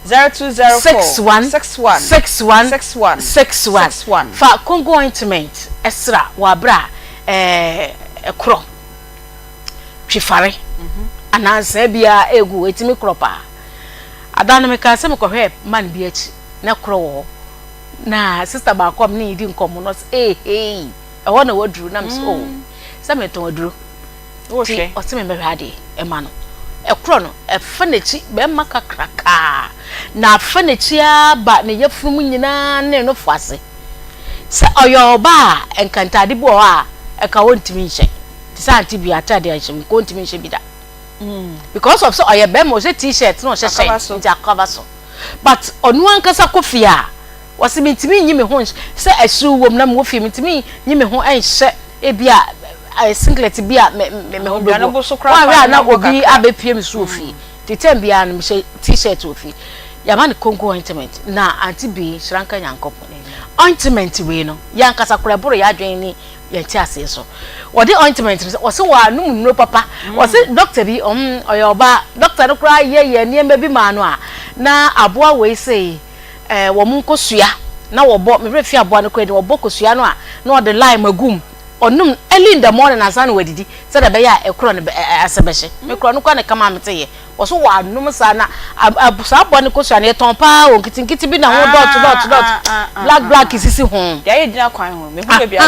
61 fa Congo ointment esra wa bra ekro twifare anansa bia egu etimi kropa adana me ka se me kohwe man bi achi na kro wo na sister ba kom ni di nkomo no hey I want to wodru na mso oh some to wodru wo hwe o se me behwe ade e ma no e kro no e fanechi be maka kraka na fanechi aba ne yafum nyina ne no fuase se oyoba enkantade bo a e ka wontimi nhye ti sa anti bi atade ahye ko wontimi nhye bi da because of so oye be mo se t-shirt no hye nti akaba so but onu ankasa kofi a wase mentimi nyi me ho se asu wom na mo fi mentimi nyi me ho enhye e bia singlet bia me ho be wa na obi abepie me so fi ti tem bia no me t-shirt ofi yamani Congo ointment na anti bi shranka nyankopo ointment we no yankasa koraboro ya adwen ni yenti ase so wodi ointment o se wa num papa o se doctor bi oyo ba doctor no kra ye niema bi ma no a na aboa we sei wo mun kosua na wo bo me refi aboa no kra de wo bo kosua no a na wo de lime agum onum early in the morning asan wadidi se da be ya ekro no asebehye me kro no kwa ne kama meteye wo so wa num sa na abusa aboa no kosua ne ton pa o nkitinkiti bi na ho dot black isisi ho ya ye dina kwan ho me hu be bia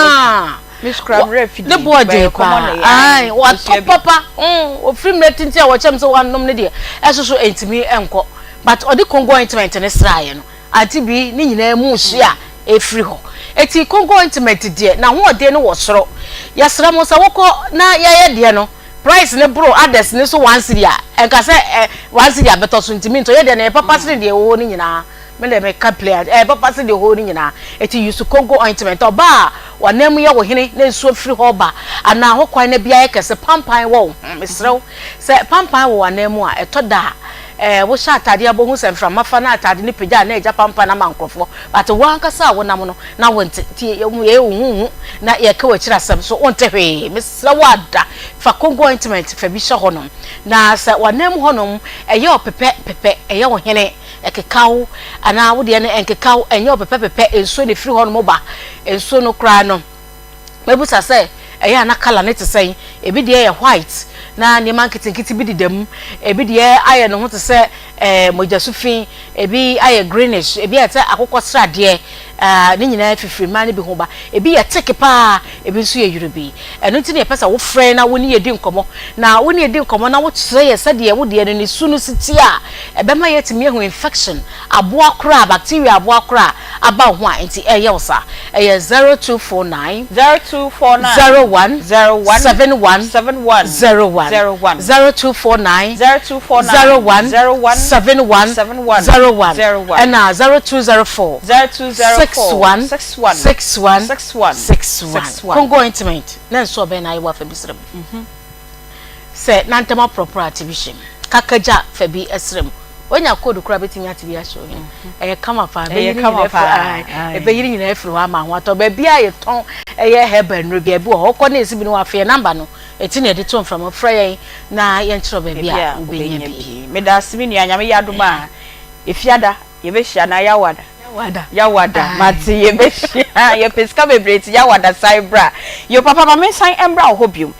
Miss Crab refi the boy dey ai what papa o film rating tia wo chem so wa num ne de esoso entimi enko but odi Congo ointment ne sraye no anti bi ni nyina mu hia efri ho eti Congo ointment de na ho de no wo soro yasra mo sa woko na yaye de no price ne bro others ne so 1 cedi a enka se 1 cedi abeto so ntimi nto ye de na papa se de wo ni nyina me le me ka player papa se de wo ni nyina eti use Congo ointment oba wanam ye wo hene na nsuo firi ho ba ana ho kwan na bia ye kese pampan wo mesrew se pampan wo wanam a etoda wo sha atade abohu se mfra mafa na atade ni pija na eja pampan na mankrofo but wo ankasa wo nam no na wo nti ye hu na ye ka wachira sam so onte hwe mesrew ada fa Congo ointment fa bi sha honom na se wanam honom eye opepe eye wo hene ekekaw ana wo de ne enkekaw enye opepe enso ne firi honom ba enso no kra no mebusa se eye ana kala ne tesai ebi de ye white na ne man kitinkiti bi didam ebi de aye no ho te se mojasufin ebi aye greenish ebi ate akokɔ srade ne nyina fifiri ma ne bi ho ba ebi ye teke pa ebi nso ye yurubi eno nti ne pesa wo frɛ na wo ne yedi nkomo na wo ne yedi nkomo na wo kyerɛ ye sade ye wo de ne sunu siti a ebema ye timi ho infection aboa kora bacteria aboa kora aba ho a nti eye wo sa eye 0249 01 71 0249 01 71 and 0204 61 Congo ointment na nso be na yiwa fa bisrem se na ntama property vision kakaja fa bi esrem onya code kura betimi atibi a show kama fa be yiri nyina efiri wa ma ho ato ba bia ye ton heba nro bia bi wo ko na esibi no afa number no eti na de ton from afra na ye nchiro ba bia ubenya bi me da simi ni anyame yadoma efiada ye be hia na yawada mati ye be hia ye peska bebreti yawada saibra yo papa ma me san embra hobium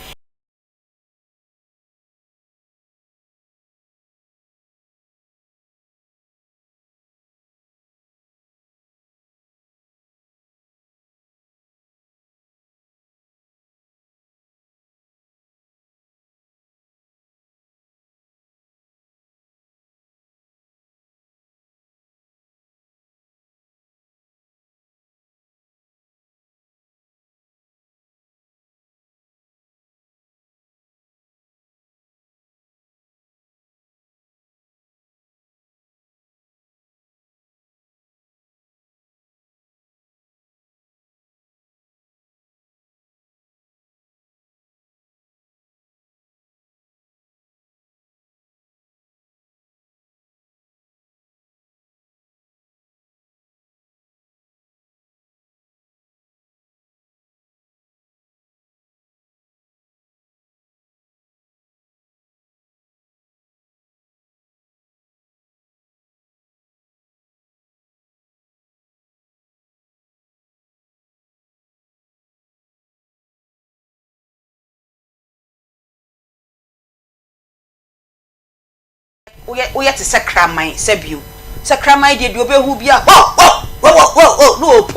Oye te sakramai sebio sakramai de obehu bia ho no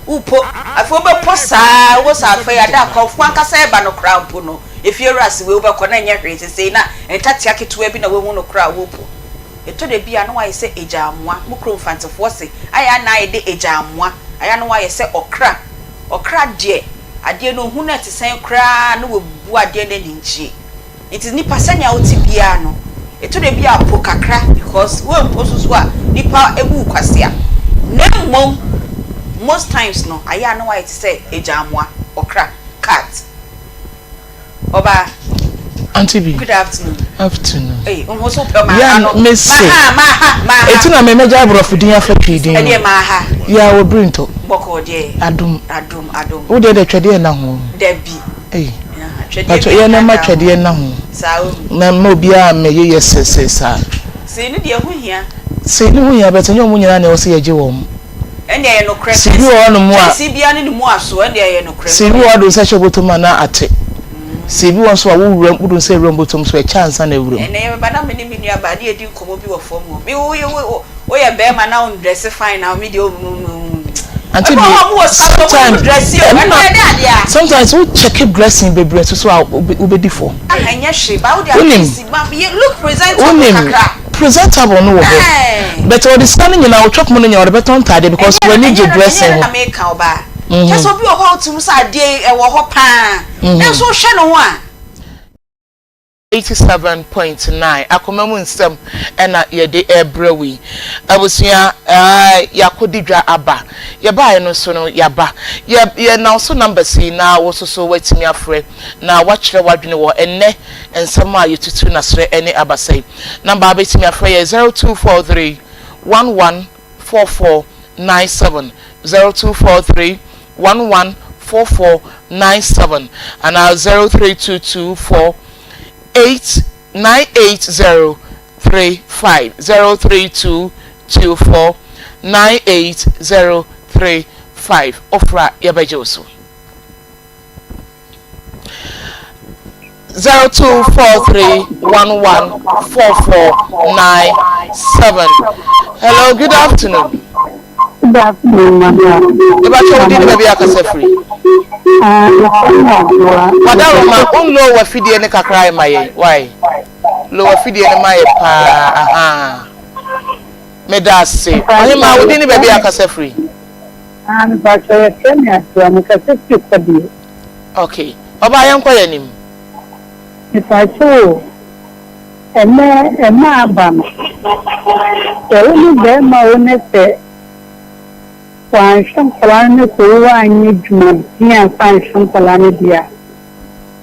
upo afo be posa wo sa fa ya da konfu ankasa eba no kra mpo no efiewrase we obekọ na nya hwe sese na entatia ketewa bi na we hu no kra wo po eto de bia no wa ye se ejaamwa mukro mfantefo se aya na ye de ejaamwa aya no wa ye se okra de ade no hu na te sen kra no wo bu ade na ninchi it is nipa sanya oti bia no eto de bia po kakra because we mposo so a nipa ebu kwase a na mom most times no aya no why to say ejamwa okra cat Obaa Auntie B. Good afternoon. Afternoon. Hey, almost open my hand. Yeah, Miss. Maha. It's not me meja brofudin afa twidin. E dey maha. Yeah, we bring to. Boko dey. Adum. Who dey the twede na ho? Debi. Hey. Twede. But you na ma twede na ho. Sao. Na no bia me ye sese sa. Se ni dey hu hia. Se ni hu hia but nyo mu nyina na o se ye je wo mu. Ende ye no krem. Se bi wo no mu a. Se bia ni mu aso ende ye no krem. Se bi wo do se chobotoma na ate. Se bi won so a wo wuram budun se wuram botom so e chance na wuram ene ba na me ni mi nua ba de edi komo bi wo fom mi wo ye be ma na on dress fine na me de until sometimes we check up dressing bebre so obedi for anya hwe ba wo de see ba look presentable no wo but all the scanning na wo chop mo no nya wo beton tade because we need your dressing na make ka oba just obi o ho tum sa de e wo ho pa e so hwe no ho a 87.9 Akoma mu nsem ena ye de ebrewi abusua yakodidwa aba ye bae no so no yaba ye na so number si na wo so watimi afre na wachire wadwene wo enne ensem a yetutu na sre ene abasai number abetimi afre ye 0243 114497 0243 114497 and 03224 98035 03224 98035 ofra yabajoso 0243114497. Hello, good afternoon. Good afternoon, Mama. Baby akase free. Madam ma unlo wa fidie ne kakra maye. Why? Lo wa fidie ne maye pa. Aha. Medase. Ohe ma wodi ni baby akase free. But Kenya to am kase free. Okay. Oba yanko yanim. If I saw Emma Abama. Only them my own function plan ko wa nyi djuma dia function plan dia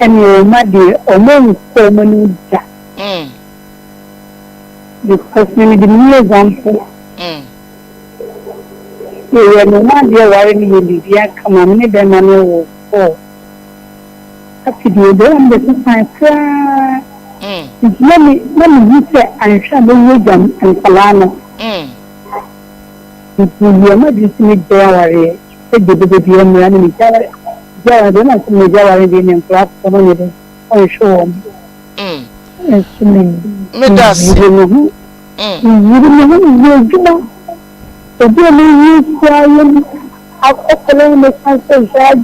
eni ma de o mo ko mo ni ja because me di mi example ye no ma de wa ni ye dia kama me de ma no wo o ati de de am de fa let me say an sha do ye jam an plan Yama disini jawari, sejudu dia mulai ni jawari mana semua jawari dia yang kelap sama ni deh, oh show. Medasi. Jadi ni cuma, jadi ni saya aku kalau macam saya, saya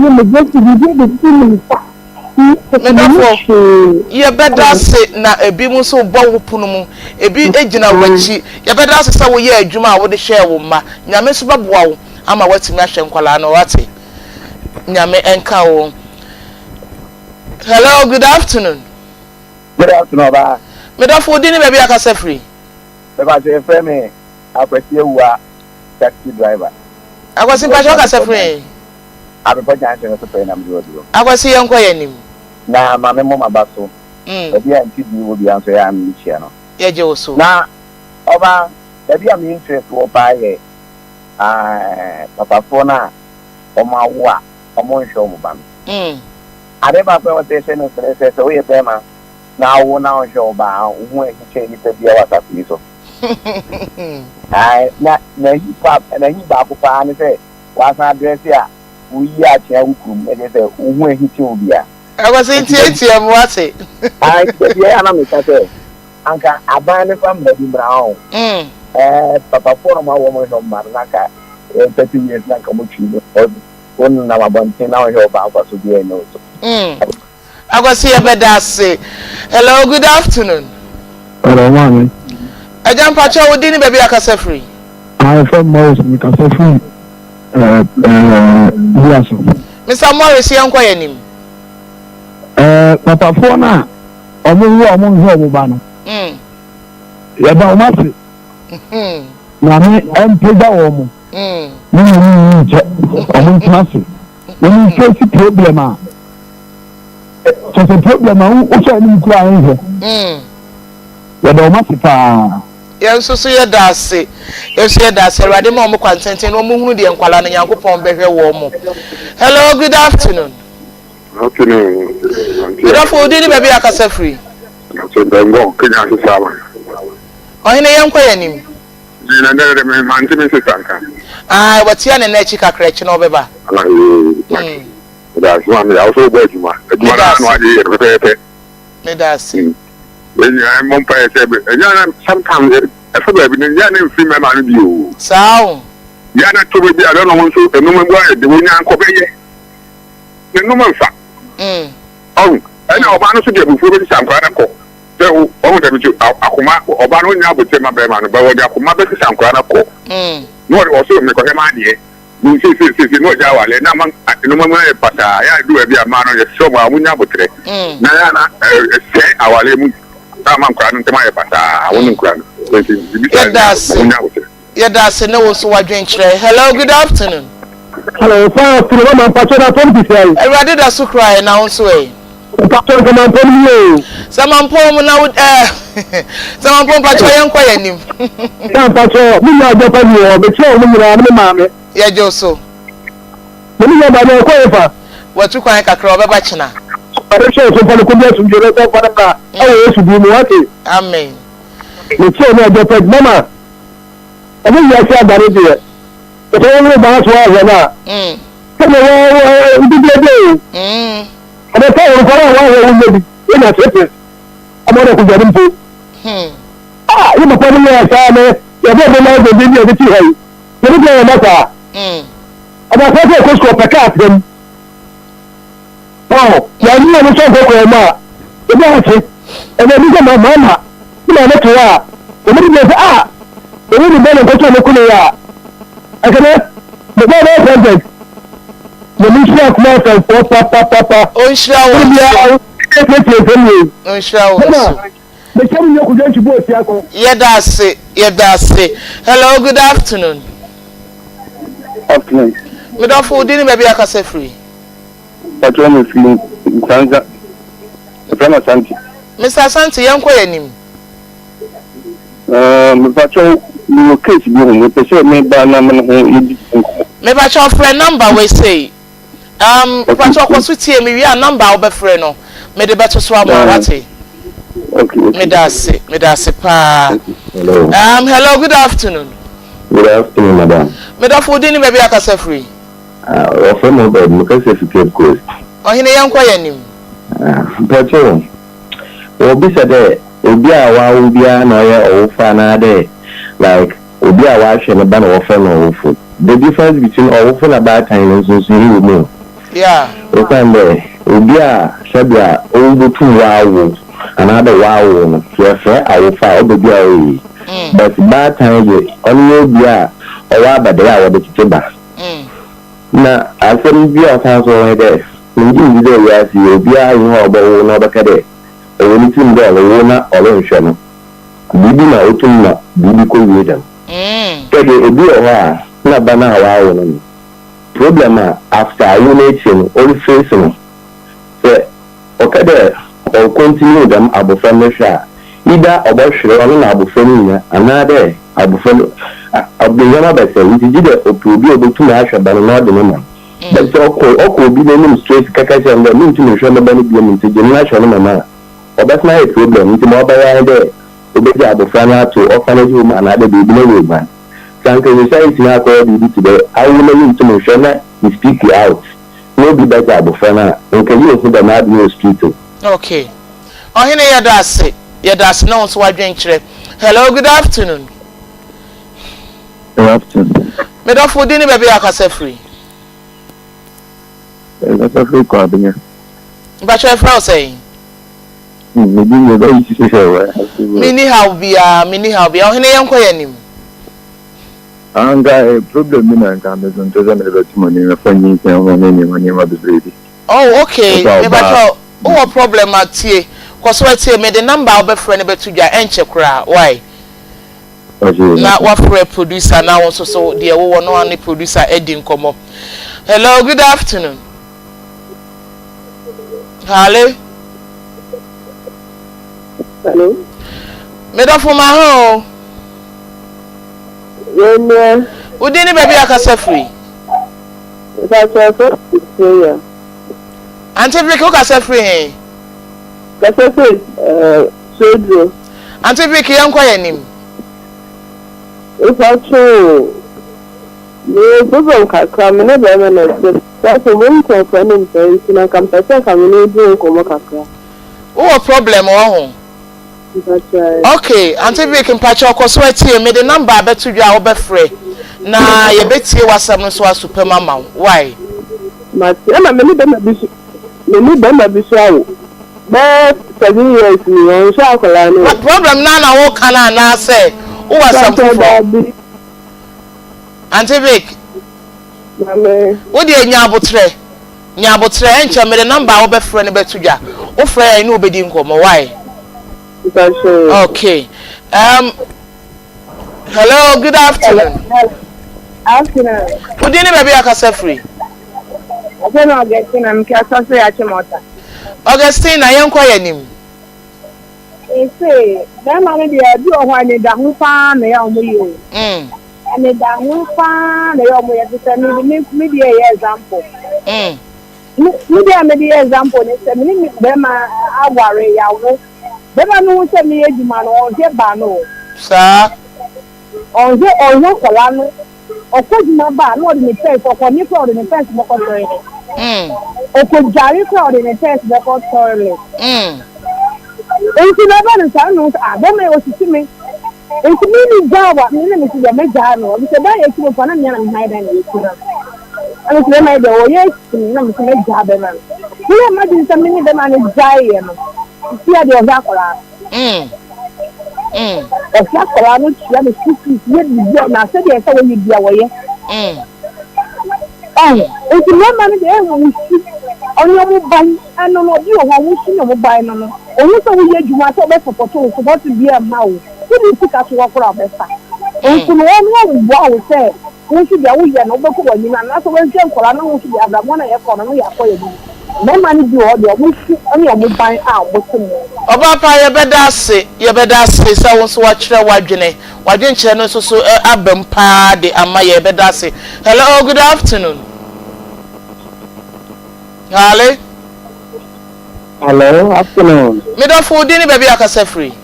menjadi dia di sini. ye beda se na ebi mu so bo wopunu mu ebi ejina wachi ye beda se sa wo ye adwuma a wo de hwe wo ma nyame so beboa wo ama watimi ahwe nkwala no wate nyame enka wo. Hello, good afternoon. Good afternoon, ba. Me da fo di ni baby akasa free. Be ba je free me akwati ewa taxi driver. Akwasi pa akasa free. Abi pa janse no so pe na mi do. Akwasi yenko yanim. Na mame mo mabaso ebi anti bi wo bi anso ya mi chia no ye je oso na oba ebi am interest wo pa ye papa fona o ma wa o mo nso mo ba mi ade ba pe wo te se no se o ye pe ma na wo na o nso ba wo e che ni pe bi wa ta fi so na yi pa na yi ba ko pa ni se wa sa address ya wo yi a che wukum e se wo e che obi a I was in theater, what's it? I said, Anka, Abane from Baby Brown. Papa, for my woman of Marnaka, 30 years like a much, one now about 10 hours about to be a note. I was here, but that's say, hello, good afternoon. Hello, mommy. I jump at your dinner, baby, I can say free. I from most because of free. Yes. Mr. Morris yankwa yanim. Papa Fona, omu ba no. Ya ba o masi. Na me empeda omu. Omu ntasi. Omu face problem a. So problem a o so ni ku anhe. Ya ba o masi pa. Ya so ye dase. Yes ye dase. Rade ma omu kwantenten no mu hunu de nkwala na Yankopon behwe wo mu. Hello, good afternoon. Afternoon. Brefo di ni baby akasa free. So dango Kenya sisama. Ohine yankwa yanim. Jina ndere me mantimi sisanka. Ah, watia ne na chi kakra chi no beba. Da so me also go juma. Juma na no ade pepe. Me da si. When I am pa ese. Sometimes I feel be nya na free me ma no bi o. Sao. Ya na to be I don't know so no me go de wonya anko beye. Ne no man fa. Oh, ana oba no so de bufu be sankwa na ko. Se o de bi akoma oba no nya bote ma be ma no ba wo de akoma be sankwa na ko. No o so me ko he ma de. Ni si no ja wale na man no ma e pata ya du e bi ama no ye so ma mu nya botre. Na ya na se awale mu ta man kwa no tema e pata wonu kwa no. Yedase no so wadwen kire. Hello, good afternoon. Hello, fast to the man pachoda 20. Everybody da so cry na won so e. Pachoda man pon Samampom na would Samampom pacho yankwa yanim. Pacho, mi na do pa ni o be che o mi na me mame. Ya joso. Mi ya ba na ko efa. Watu kwan kakra obeba china. Are che so pa ko bi asu jere so pa na. Ayo Yesu bi mu ate. Amen. Mi che na do pa mama. Ami ya sha dare de. Ko ni ba so wa na. Ko mo ndi de. Ada ka o fara wa bi. Ina tete. Amara ku jarin po. Ina pa ni ya sha ne. Ya be na de bi de ti hai. Ko ni ya mata. Ada ka ko ko pakat dem. Oh, ya ni na so ko ma. Ina ce. Ina ni ga mama. Ina na tuwa. Ina ni ba Emi ni bẹ́ẹ̀ lọ́kọ́ tó ní kúlẹ̀ yá. Akẹ́lẹ́, mo bá bẹ́ẹ̀ president. Mo ní ṣé àkùnmọ́ ọ̀sẹ̀ ìfọ́ pápápápá. Ó ń ṣe àwọn ọ̀sẹ̀. Ó ń ṣe ètò mi. Ó ń ṣe àwọn ọ̀sẹ̀. Mo ṣe mi ní okùnjẹ́ ìṣubú òsì akọ. Yedase. Hello, good afternoon. Afternoon. Me don fo di ni baby akasa free. Pacho me feeling Sanja. Efema Santi. Mr. Santi yankwa yanim. Me pacho ni case bi mo pese me ba na me ho yedi. Me pacho friend number we say. Pacho ko sutie me wi a number wo be friend no. Me de beto so amawate. Okay. Me da se pa. Hello. Hello, good afternoon. Good afternoon, madam. Me da fo di ni baby akasa free. Offer no bed, me ka se Cape Coast. Ohine yankwa yanim. Pacho. Obi said obi a wa obi a na ya ofa na de like obi a wa hwe ne ba na ofa na ofo. The difference between ofo na bad time and so you know. Yeah. Okay, obi a shabia obutu wa wo another wa wo no so ofa obi a oyi. But bad time you only obi a owa abade a wo de titeba. Na asem bi a san so de nji de ya si obi a yo obo no be kede. Ewoni tin de wo na olo nhwe no bibi na otum na bibi ko wie dem kede ebi o ha na bana wa wo no problem after you na chin all face no so okede o continue dem abofra no hwa ida obohwere ono na abofra no nya anade abofra abiyama be se ntiji de oprobi obotum na hwa bana no de no ma but oko bi na nim straight kaka che ndo nim tin hwa no bana bi nim ntiji na hwa no mama that's not a problem. It's more by the Obaa Bofana to orphanage home and other baby no man. Thank you, say it's not called today. I will need to know Shona, you speak out. No be better Bofana. Okay, you put them out no street. Okay. Oh, here Yedase no so wadwen kire. Hello, good afternoon. Good afternoon. Me don fo di ni baby akasa free. Akasa free kwa binya. Ba che fra o say. Mini how be ohine yankwa yanim. anga problem na nka me so ntoza me be timo ni me fanyi kan ho me ni ma be baby. Oh, okay. Me ba oh problem atie. Cause what say me the number obe friend be to dwa enche kra. Why? Na wa friend producer na won so de wo no an producer Eddie Nkomo. Hello, good afternoon. Hello. Hello. Me da for my home. Yeah. Udini baby akasa free. That's yeah. Auntie Vicky akasa free he. Kasa free so Auntie Vicky yankwa yanim. If I true. Me problem kakra me na be me na se. That's one concerning thing na kampasa ka me no do ko mo kakra. Oh problem ho. Okay, Auntie Vicky mpacha okoso atie me the number abeto dwa obefre. Na ye betie wasam no so asupe mama. Why? Mati na me ni be na bisu. Me ni be na bisu awo. But 7 years ni on sha akola ni. What problem na wo kana na say wo wasam fo. Auntie Vicky. Mama. Wo de nyabotre. Nyabotre enche me the number obefre ne beto dwa. Wo frɛ ai no obedi nkomo. Why? Okay. Hello, good afternoon. Afternoon. Good evening, baby. Akasa free. I don't know Augustine. I'm Kasa say Achimota. Augustine, I am quite him. Say, that man be a do one in the Hufa, me on you. And the Hufa, they almost send me a example. Maybe example. It's a minute, them I worry. Bema no se me eduma no onje ba no sa onje kola no okojuma ba no de test okoni ko de test mo ko tori okojari ko de test mo ko tori enti na ba no sa no abo me osisi me enti me ni jawa me si me ja no bi se ba ye ki mo na nya na mi haida na yeki na ani se me de o ye na mi se me ja be na ni ma di se me ni be ma ni jai no see the Ozakola. Ozakola no chia the cookies with the na say dey say when you be away. It's no man dey we see on your mobile and no be o we see your mobile no. Only so we adwuma so be support so but be a ma o. We dey see kaso wakora besta. Only no one wo say we see dey we no be ko wani na so we see nkola na we see dey abamona ye ko no ya ko ye bi. No man do all the on your mobile out. Obaa pa ye beda se sa won so wa kire wadwen kire no so abam pa de ama ye beda se. Hello, good afternoon. Hello, afternoon. Me do for dini baby akasa free.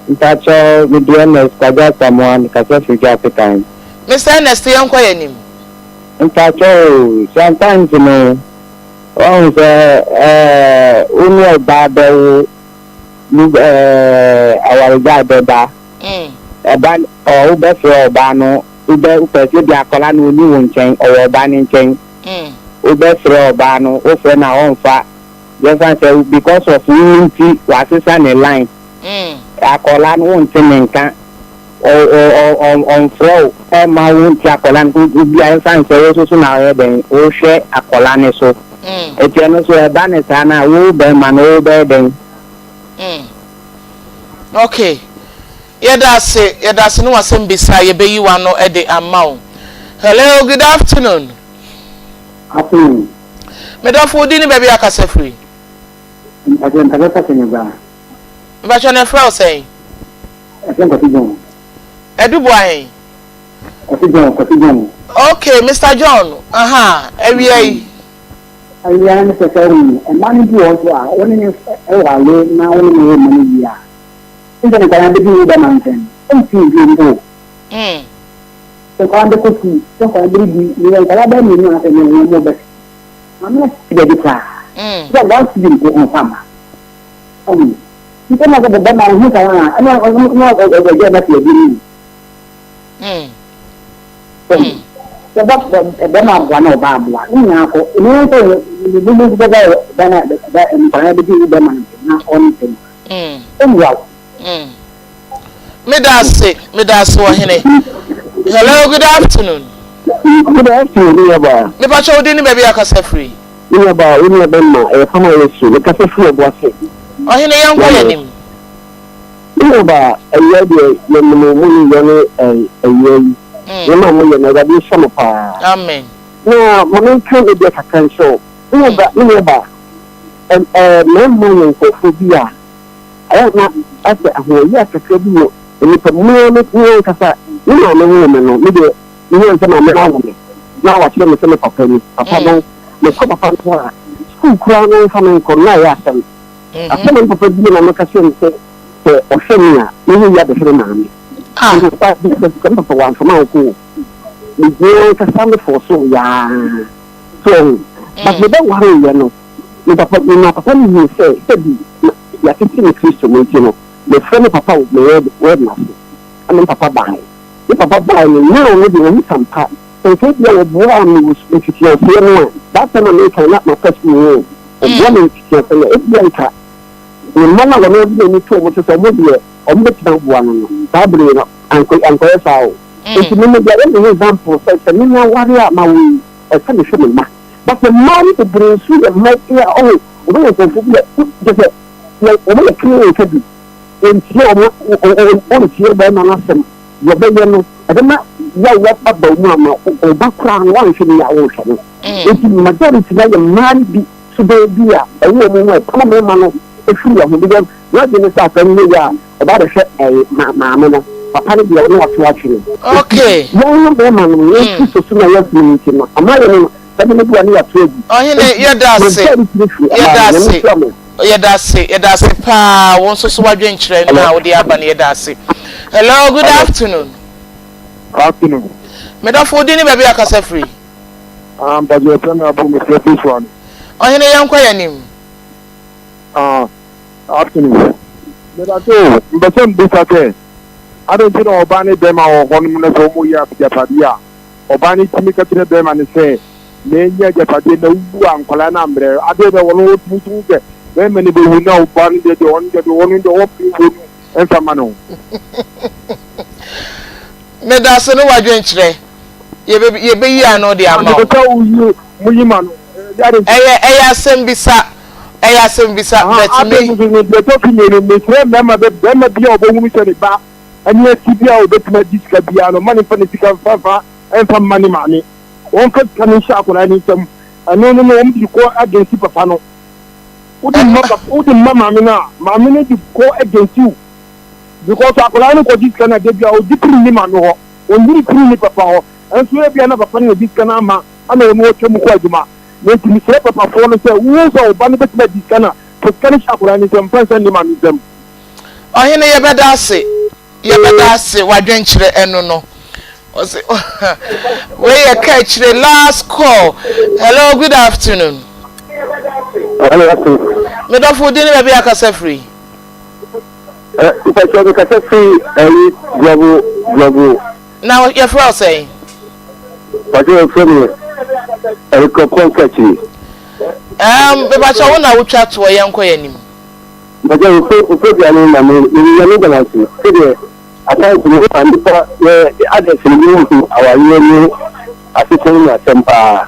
Ntacho me do na skaja someone kasa free at time. Mr. Ernest yankwa yanim. Ntacho sometimes no on the only Baba our guy Baba ban or Brefo Obano Ube Pesia Colano new chain or banning chain Brefo Obano over now on fat just answer because of unity was on a line a Colan won't can on flow and my own Jacolan could be a answer also now then or share a Colane so. Etiano so ebane sana wo be man wo be den. Okay. Yeda se no wasem bisa ye be yiwa no e de amaw. Hello, good afternoon. Afternoon. Me da fo di ni baby akasa free. Ajen tagata kenyaba. Ba chone fra o say. Ajen ko tijon. Edu bo ahen. Ko tijon. Okay, Mr. John. Ewie Ayya ne sekari e mani bi o so a woni ni e wa le na woni ni mani bi a inda ne kan bi da manten o ti bi ngo so kan de ko ti so kan bi ni ne kala ba ni na te ni mo be amna ti de ka ya ga ti bi ko on fama ti ko na ga da ma hu ka na ana ko ga na ti bi ni the doctor Obama one Obama Nako in that and not on thing. Me da se wo hene Hello, good afternoon. Good afternoon, Obaa. Me pa cho di ni baby akasa free. Obaa, we no be ma e fama yesu, we kasa free oboase. Ohene yan kwa yanim. Obaa, aye de ye mu mu ye ne aye. Ye ma mu ye na ga bi shamo pa. Amen. Na mo men kan de kakan so. Obaa, me mo yen ko fobia. Aye na ase ahoye akaka bi no. Ni pa mu ne kasa. Ni na me no, me de ni nse na me awo me. Na wa chile me se me papa ni. Papa no me ko papa no a. School kura no fa me ko na ya asem. Asem papa bi na me ka se o hwemi a ni ya de hwemi na me. Ni pa bi se ko papa wa so ma ko. Ni je ka sam for so ya. So but me da worry ya no. Ni papa ni se bi ya ti ni Kristo mo ti no. Me friend papa me word na so. Amen papa bye. Ni papa bye ni now no be ni sampa. So if you are born with institution no that time I can not my first meal. Born institution if you are ni mama wa no be ni to mo so mo be o mo ti na bua no bible no anko sa o. If you me get an example say me na warrior ma we e ka ni shome ma. But the man to bring through the mighty oh we go for just like o mo clean ka bi. Enti o ti ba na asem yo be no adama ya ba mu ama o ba kra no wan hwe ya wo hwe no enti majority na man bi so be bi a e wo mu pa me ma no e fu ya ho bi na de ne sa ka ni ya e ba de hwe ma no papa ni bi o no wa to atwe okay yo no be ma no e so so na ya fi ni ti no ama ye no sabi ne bi ani ya to egi ohene ye da se pa won so so wadwen kire na wo de aba ne ye da se. Hello, good afternoon. Afternoon. Me da fo di ni baby akasa free. But you tell me about me this one. Ohene yan kwa yanim. Afternoon. Me da to, but some bisate. I don't know Obaa ni dem a won mu so mu ya japadia. Obaa ni timi ka tire dem ani say me nya japadia na wu ankola na mbre. Ade be won tutu ke. Me me ni be wu na Obaa ni de won de won wu enfa mano. Me da se no wadwen kire. Ye be yi ano de ama. Ko ta wu mu yi mano. Eya asem bisa let me the talking in me friend member be obo mu se ba ani atibia obetuma diska bia no money for diska fafa and from money money won ka kan sha ko na ni tem ano no no di ko against papa no udi mama me na di ko against you because akola no ko diska na de bia o di pri ni ma no ho on di pri ni papa ho enso e bia na papa na diska na ma ana mo twem ko aduma Nti mi se papa fo no se wo so Obaa no betima diska na to kan shakura ni sem pansa ni ma mi sem ohene ye beda ase wadwen kire eno no o se we ye ka kire last call. Hello, good afternoon. Me da fo di ni baby akasa free. If I say ka free global now your friend say what you from e ko konkachi be ba cha wona wo twa to ye nko yanim ba je ko bi anu na me ni ya na si se ata ku ni pa ndi pa ade se ni ku awaye ni asitin na tempa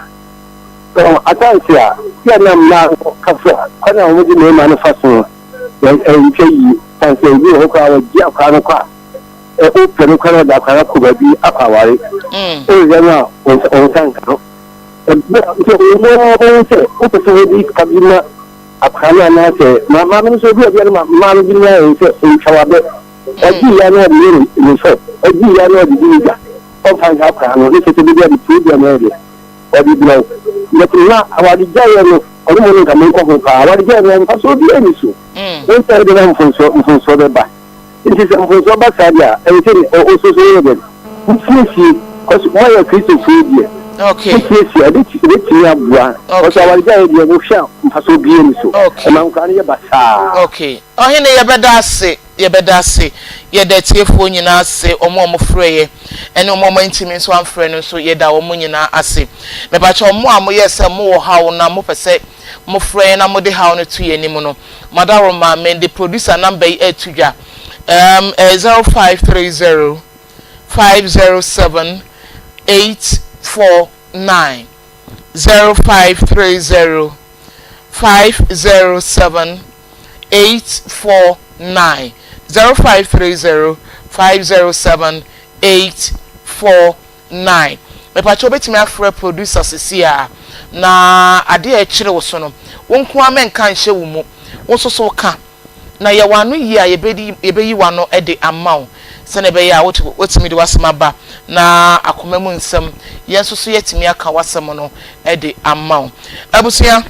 so ata si a ya na kafa kana wo di me manifesto e yi tan se yi ho ka wa ji aka no kwa o pere kana da kana ku ba bi akaware o ya na o san ka o se di kabina akana na se mama no so bi abi ma ma no bi na e se o chawabe oji ya no ni so oji ya no di ja o fa ga ka no ni se bi di program na de o di blo na awadi ja ya no o mo ni ka mo ko ka awadi ja ya no so bi ni so o se de na mfo be ba it is mfo ba sadia e se o so so be mfo cause why you Christian food okay yes I did ya bua cause awadi ja ya go sha mfaso bi ni so e man kan ye ba sa okay ohene ye beda ase ye da tiefo nyina ase omo freye ene omo ntimi so amfre no so ye da omo nyina ase me ba cha omo amo ye se mo wo hawo na mo pese mo freye na mo de hawo no tu ye ni mo no madaro ma me the producer number e tudwa 0530 507 849 0530 507 849 0530 507 849. Me pacho betimi afre producer sesia na ade e kire wo so no wonko amen kan hye wo mu wo so ka na ye wanu yi a yebeyi wano e de amaw sene be ya wotimi de wasema ba na akoma mu nsem yenso so yetimi aka wasem no e de amaw abusia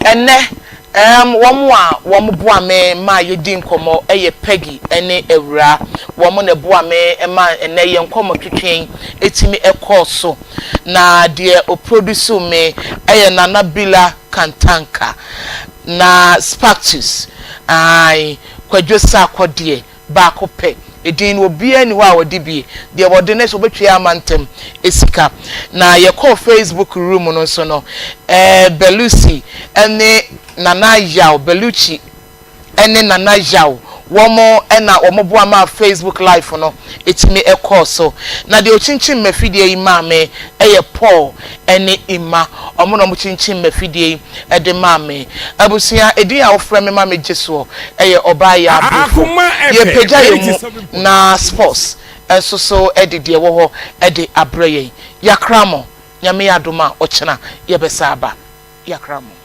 enne wɔn boa me ma yedi nkomo eye Peggy ene ewura wɔn na boa me ma ene ye nkomo twetwen etimi ekɔso na de o produce me eye Nana Bila Kantanka na Spartus ai kwadwosa akɔde ba akɔpɛ edin obi ani wa wodi bi de wode ne so betwe amantem esika na ye call Facebook room no so no Belusi ene Nana Yao Beluchi ene Nana Yao womo ena omobo ama Facebook live no etimi so na de ochinchin mafidie ima me eye Paul ene ima omo no ochinchin mafidie e de ma me abusia edin a ofre me ma me jeso eye Obaa ya Brefo ye peja ye na sports enso so edide wo ho ede abreye yakramo nyame adoma ochena ye besaba yakramo